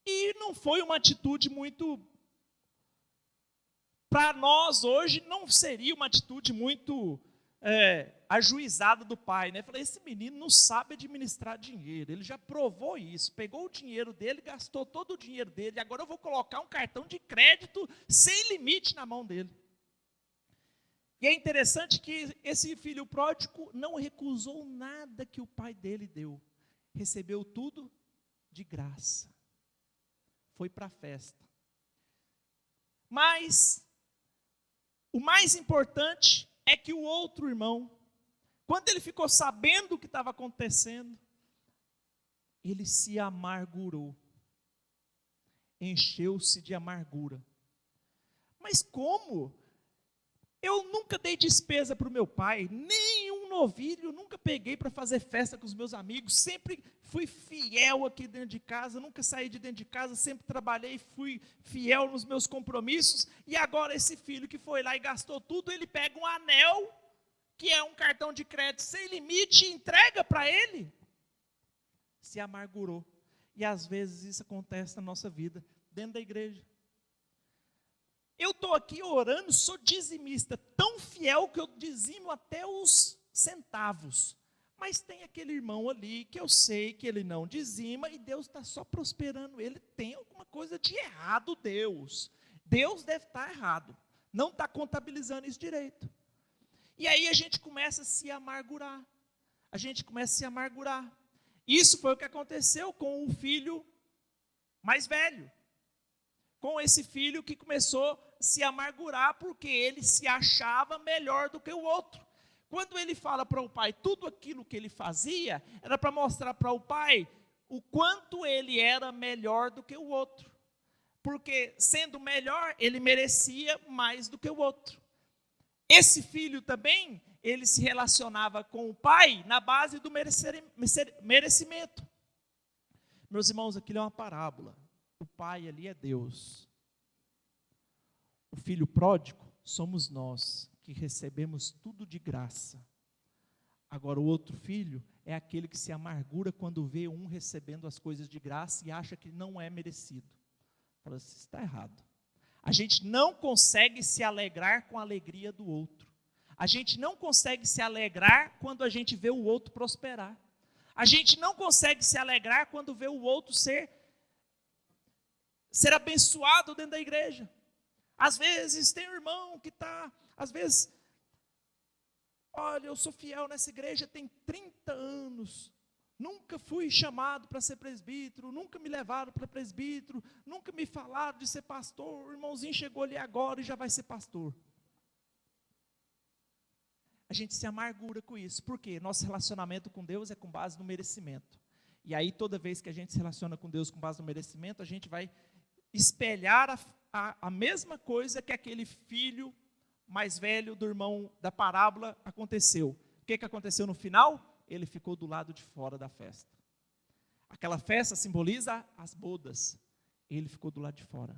[SPEAKER 1] E não foi uma atitude muito... Para nós hoje não seria uma atitude muito ajuizada do pai, né? Falei, esse menino não sabe administrar dinheiro, ele já provou isso, pegou o dinheiro dele, gastou todo o dinheiro dele, agora eu vou colocar um cartão de crédito sem limite na mão dele. E é interessante que esse filho pródigo não recusou nada que o pai dele deu, recebeu tudo de graça, foi para a festa. Mas o mais importante é que o outro irmão, quando ele ficou sabendo o que estava acontecendo, ele se amargurou, encheu-se de amargura. Mas como? Eu nunca dei despesa para o meu pai, nem um novilho, nunca peguei para fazer festa com os meus amigos, sempre fui fiel aqui dentro de casa, nunca saí de dentro de casa, sempre trabalhei, fui fiel nos meus compromissos, e agora esse filho que foi lá e gastou tudo, ele pega um anel, que é um cartão de crédito sem limite, e entrega para ele. Se amargurou. E às vezes isso acontece na nossa vida, dentro da igreja. Eu estou aqui orando, sou dizimista, tão fiel que eu dizimo até os centavos. Mas tem aquele irmão ali que eu sei que ele não dizima e Deus está só prosperando ele. Tem alguma coisa de errado, Deus. Deus deve estar errado. Não está contabilizando isso direito. E aí a gente começa a se amargurar. A gente começa a se amargurar. Isso foi o que aconteceu com o filho mais velho. Com esse filho que começou a se amargurar porque ele se achava melhor do que o outro. Quando ele fala para o pai tudo aquilo que ele fazia, era para mostrar para o pai o quanto ele era melhor do que o outro. Porque sendo melhor, ele merecia mais do que o outro. Esse filho também, ele se relacionava com o pai na base do merecimento. Meus irmãos, aquilo é uma parábola. O pai ali é Deus. O filho pródigo somos nós, que recebemos tudo de graça. Agora o outro filho é aquele que se amargura quando vê um recebendo as coisas de graça e acha que não é merecido. Fala assim, isso está errado. A gente não consegue se alegrar com a alegria do outro. A gente não consegue se alegrar quando a gente vê o outro prosperar. A gente não consegue se alegrar quando vê o outro ser abençoado dentro da igreja. Às vezes tem um irmão que está, às vezes, olha, eu sou fiel nessa igreja tem 30 anos, nunca fui chamado para ser presbítero, nunca me levaram para presbítero, nunca me falaram de ser pastor, o irmãozinho chegou ali agora e já vai ser pastor. A gente se amargura com isso, porque nosso relacionamento com Deus é com base no merecimento. E aí toda vez que a gente se relaciona com Deus com base no merecimento, a gente vai espelhar a mesma coisa que aquele filho mais velho do irmão da parábola aconteceu. O que aconteceu no final? Ele ficou do lado de fora da festa. Aquela festa simboliza as bodas. Ele ficou do lado de fora.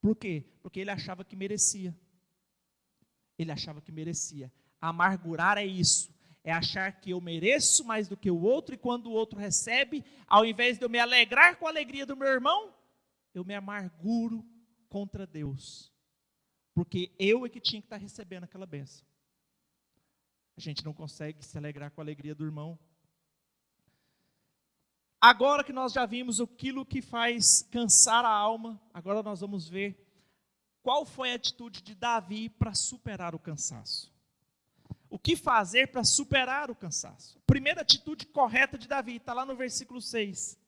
[SPEAKER 1] Por quê? Porque ele achava que merecia. Ele achava que merecia. Amargurar é isso. É achar que eu mereço mais do que o outro, e quando o outro recebe, ao invés de eu me alegrar com a alegria do meu irmão, eu me amarguro contra Deus. Porque eu é que tinha que estar recebendo aquela bênção. A gente não consegue se alegrar com a alegria do irmão. Agora que nós já vimos aquilo que faz cansar a alma, agora nós vamos ver qual foi a atitude de Davi para superar o cansaço. O que fazer para superar o cansaço? Primeira atitude correta de Davi, está lá no versículo 6.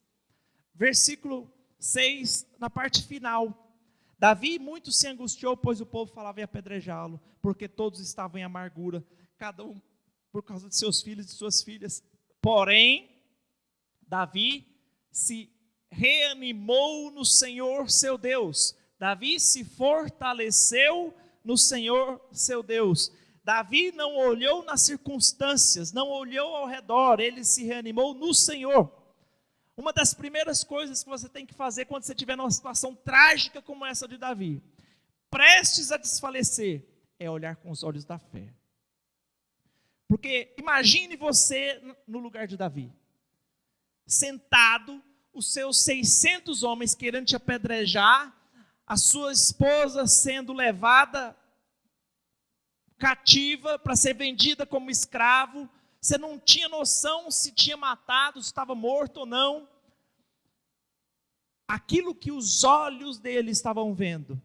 [SPEAKER 1] Versículo 6, na parte final. Davi muito se angustiou, pois o povo falava em apedrejá-lo, porque todos estavam em amargura, cada um por causa de seus filhos e de suas filhas. Porém, Davi se reanimou no Senhor seu Deus. Davi se fortaleceu no Senhor seu Deus. Davi não olhou nas circunstâncias, não olhou ao redor, ele se reanimou no Senhor. Uma das primeiras coisas que você tem que fazer quando você estiver numa situação trágica como essa de Davi, prestes a desfalecer, é olhar com os olhos da fé. Porque imagine você no lugar de Davi, sentado, os seus 600 homens querendo te apedrejar, a sua esposa sendo levada cativa para ser vendida como escravo, você não tinha noção se tinha matado, se estava morto ou não. Aquilo que os olhos dele estavam vendo,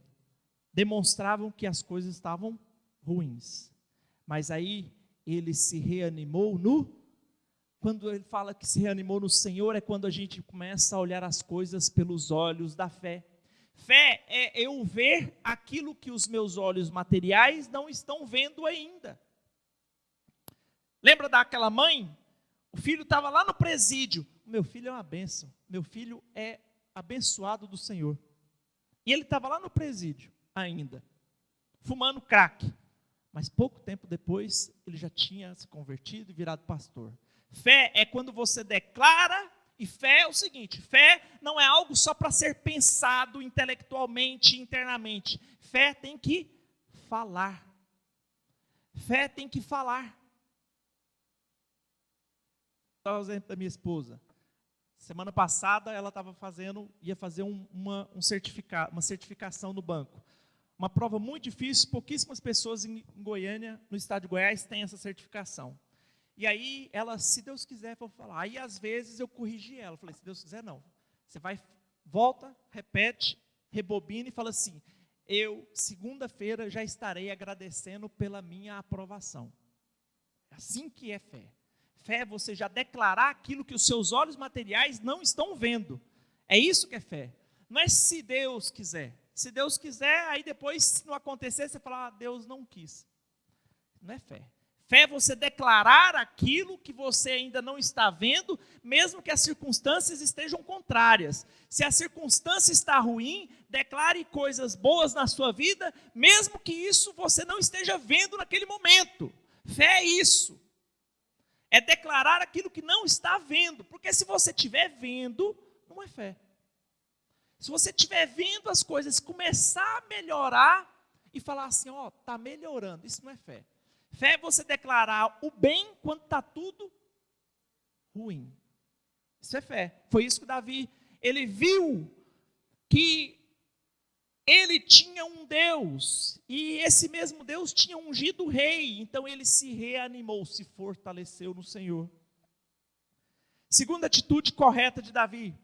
[SPEAKER 1] demonstravam que as coisas estavam ruins. Mas aí ele se reanimou quando ele fala que se reanimou no Senhor, é quando a gente começa a olhar as coisas pelos olhos da fé. Fé é eu ver aquilo que os meus olhos materiais não estão vendo ainda. Lembra daquela mãe? O filho estava lá no presídio. Meu filho é uma bênção. Meu filho é abençoado do Senhor. E ele estava lá no presídio ainda, fumando crack. Mas pouco tempo depois, ele já tinha se convertido e virado pastor. Fé é quando você declara. E fé é o seguinte, fé não é algo só para ser pensado intelectualmente, internamente. Fé tem que falar. Fé tem que falar. Vou dar o exemplo da minha esposa. Semana passada ela ia fazer uma certificação no banco. Uma prova muito difícil, pouquíssimas pessoas em Goiânia, no estado de Goiás, têm essa certificação. E aí, ela, se Deus quiser, vou falar. Aí, às vezes, eu corrigi ela. Falei, se Deus quiser, não. Você volta, repete, rebobina e fala assim, eu, segunda-feira, já estarei agradecendo pela minha aprovação. Assim que é fé. Fé é você já declarar aquilo que os seus olhos materiais não estão vendo. É isso que é fé. Não é se Deus quiser. Se Deus quiser, aí depois, se não acontecer, você fala, Deus não quis. Não é fé. Fé é você declarar aquilo que você ainda não está vendo, mesmo que as circunstâncias estejam contrárias. Se a circunstância está ruim, declare coisas boas na sua vida, mesmo que isso você não esteja vendo naquele momento. Fé é isso. É declarar aquilo que não está vendo. Porque se você estiver vendo, não é fé. Se você estiver vendo as coisas começar a melhorar e falar assim, está melhorando, isso não é fé. Fé é você declarar o bem quando está tudo ruim. Isso é fé. Foi isso que Davi, ele viu que ele tinha um Deus, e esse mesmo Deus tinha ungido o rei, então ele se reanimou, se fortaleceu no Senhor. Segunda atitude correta de Davi,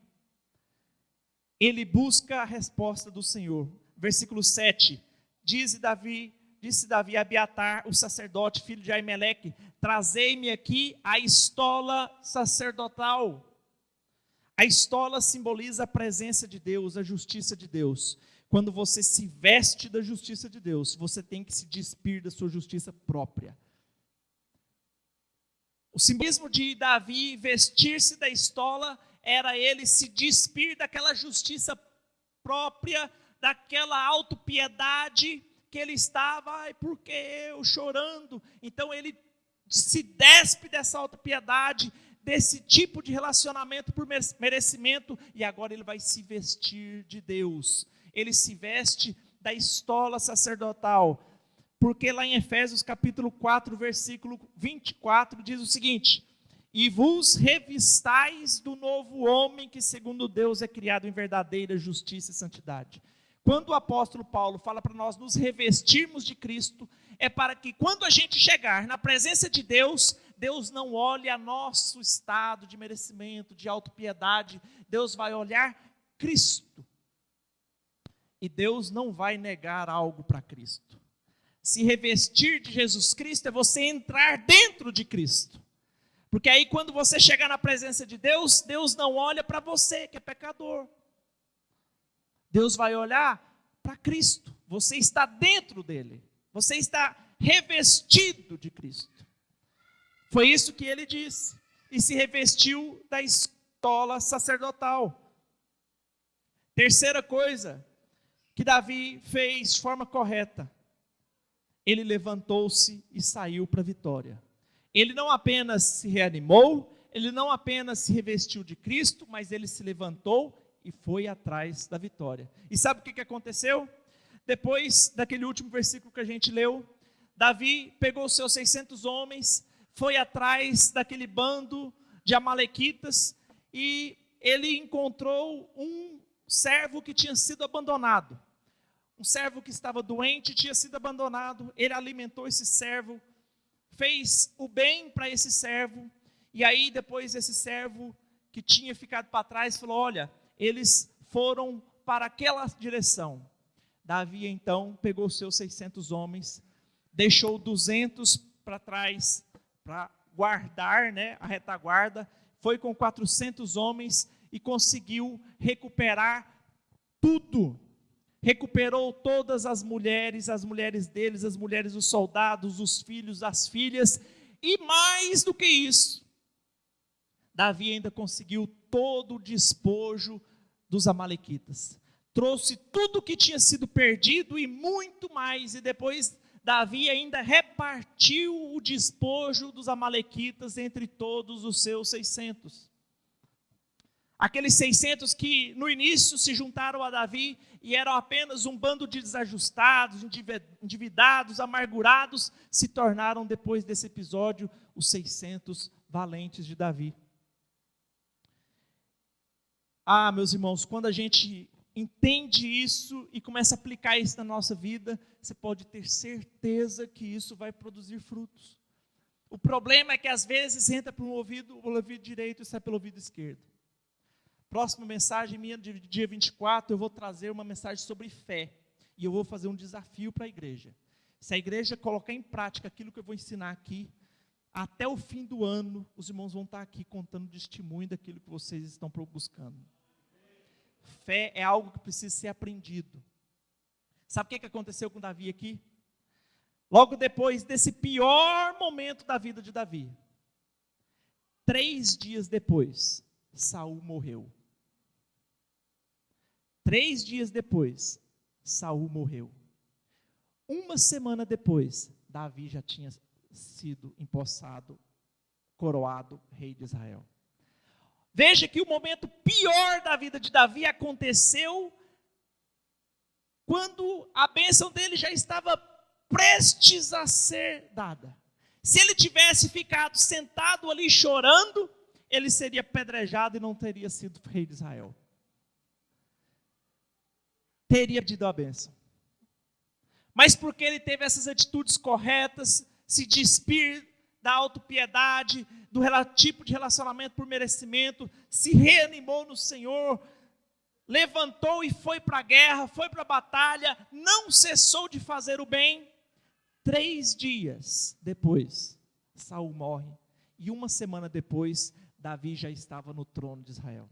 [SPEAKER 1] ele busca a resposta do Senhor. Versículo 7, disse Davi a Abiatar, o sacerdote, filho de Aimeleque, trazei-me aqui a estola sacerdotal. A estola simboliza a presença de Deus, a justiça de Deus. Quando você se veste da justiça de Deus, você tem que se despir da sua justiça própria. O simbolismo de Davi vestir-se da estola era ele se despir daquela justiça própria, daquela autopiedade que ele estava, porque eu chorando. Então ele se despe dessa autopiedade, desse tipo de relacionamento por merecimento, e agora ele vai se vestir de Deus. Ele se veste da estola sacerdotal, porque lá em Efésios capítulo 4, versículo 24, diz o seguinte, e vos revistais do novo homem, que segundo Deus é criado em verdadeira justiça e santidade. Quando o apóstolo Paulo fala para nós nos revestirmos de Cristo, é para que quando a gente chegar na presença de Deus, Deus não olhe a nosso estado de merecimento, de autopiedade, Deus vai olhar Cristo. E Deus não vai negar algo para Cristo. Se revestir de Jesus Cristo é você entrar dentro de Cristo. Porque aí quando você chegar na presença de Deus, Deus não olha para você, que é pecador. Deus vai olhar para Cristo. Você está dentro dele. Você está revestido de Cristo. Foi isso que ele disse. E se revestiu da estola sacerdotal. Terceira coisa que Davi fez de forma correta. Ele levantou-se e saiu para a vitória. Ele não apenas se reanimou, ele não apenas se revestiu de Cristo, mas ele se levantou e foi atrás da vitória. E sabe o que aconteceu? Depois daquele último versículo que a gente leu, Davi pegou os seus 600 homens, foi atrás daquele bando de amalequitas e ele encontrou um servo que tinha sido abandonado. Um servo que estava doente, tinha sido abandonado. Ele alimentou esse servo, fez o bem para esse servo. E aí depois esse servo que tinha ficado para trás falou: olha, eles foram para aquela direção. Davi então pegou os seus 600 homens, deixou 200 para trás para guardar, a retaguarda, foi com 400 homens e conseguiu recuperar tudo. Recuperou todas as mulheres deles, as mulheres dos soldados, os filhos, as filhas, e mais do que isso, Davi ainda conseguiu todo o despojo dos amalequitas. Trouxe tudo que tinha sido perdido e muito mais, e depois Davi ainda repartiu o despojo dos amalequitas entre todos os seus 600. Aqueles 600 que no início se juntaram a Davi e eram apenas um bando de desajustados, endividados, amargurados, se tornaram depois desse episódio os 600 valentes de Davi. Ah, meus irmãos, quando a gente entende isso e começa a aplicar isso na nossa vida, você pode ter certeza que isso vai produzir frutos. O problema é que às vezes entra por um ouvido, o ouvido direito e sai pelo ouvido esquerdo. Próxima mensagem minha, de dia 24, eu vou trazer uma mensagem sobre fé. E eu vou fazer um desafio para a igreja. Se a igreja colocar em prática aquilo que eu vou ensinar aqui, até o fim do ano, os irmãos vão estar aqui contando testemunho daquilo que vocês estão buscando. Fé é algo que precisa ser aprendido. Sabe o que aconteceu com Davi aqui? Logo depois desse pior momento da vida de Davi, 3 dias depois, Saul morreu. 3 dias depois, Saul morreu. 1 semana depois, Davi já tinha sido empossado, coroado rei de Israel. Veja que o momento pior da vida de Davi aconteceu quando a bênção dele já estava prestes a ser dada. Se ele tivesse ficado sentado ali chorando, ele seria apedrejado e não teria sido rei de Israel. Teria pedido a bênção. Mas porque ele teve essas atitudes corretas, se despir da autopiedade, do tipo de relacionamento por merecimento, se reanimou no Senhor, levantou e foi para a guerra, foi para a batalha, não cessou de fazer o bem. 3 dias depois, Saul morre. E 1 semana depois, Davi já estava no trono de Israel.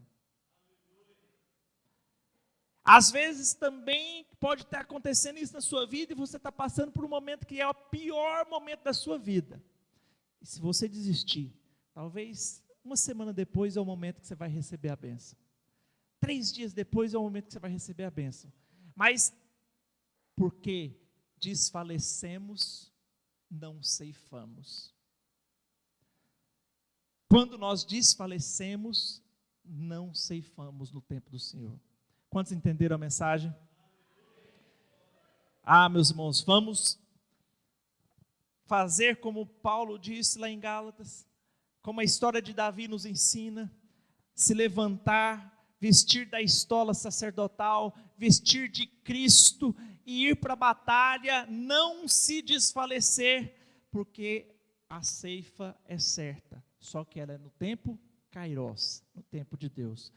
[SPEAKER 1] Às vezes também pode estar acontecendo isso na sua vida e você está passando por um momento que é o pior momento da sua vida. E se você desistir, talvez 1 semana depois é o momento que você vai receber a bênção. 3 dias depois é o momento que você vai receber a bênção. Mas porque desfalecemos, não ceifamos. Quando nós desfalecemos, não ceifamos no tempo do Senhor. Quantos entenderam a mensagem? Ah, meus irmãos, vamos fazer como Paulo disse lá em Gálatas, como a história de Davi nos ensina, se levantar, vestir da estola sacerdotal, vestir de Cristo e ir para a batalha, não se desfalecer, porque a ceifa é certa, só que ela é no tempo Kairos, no tempo de Deus.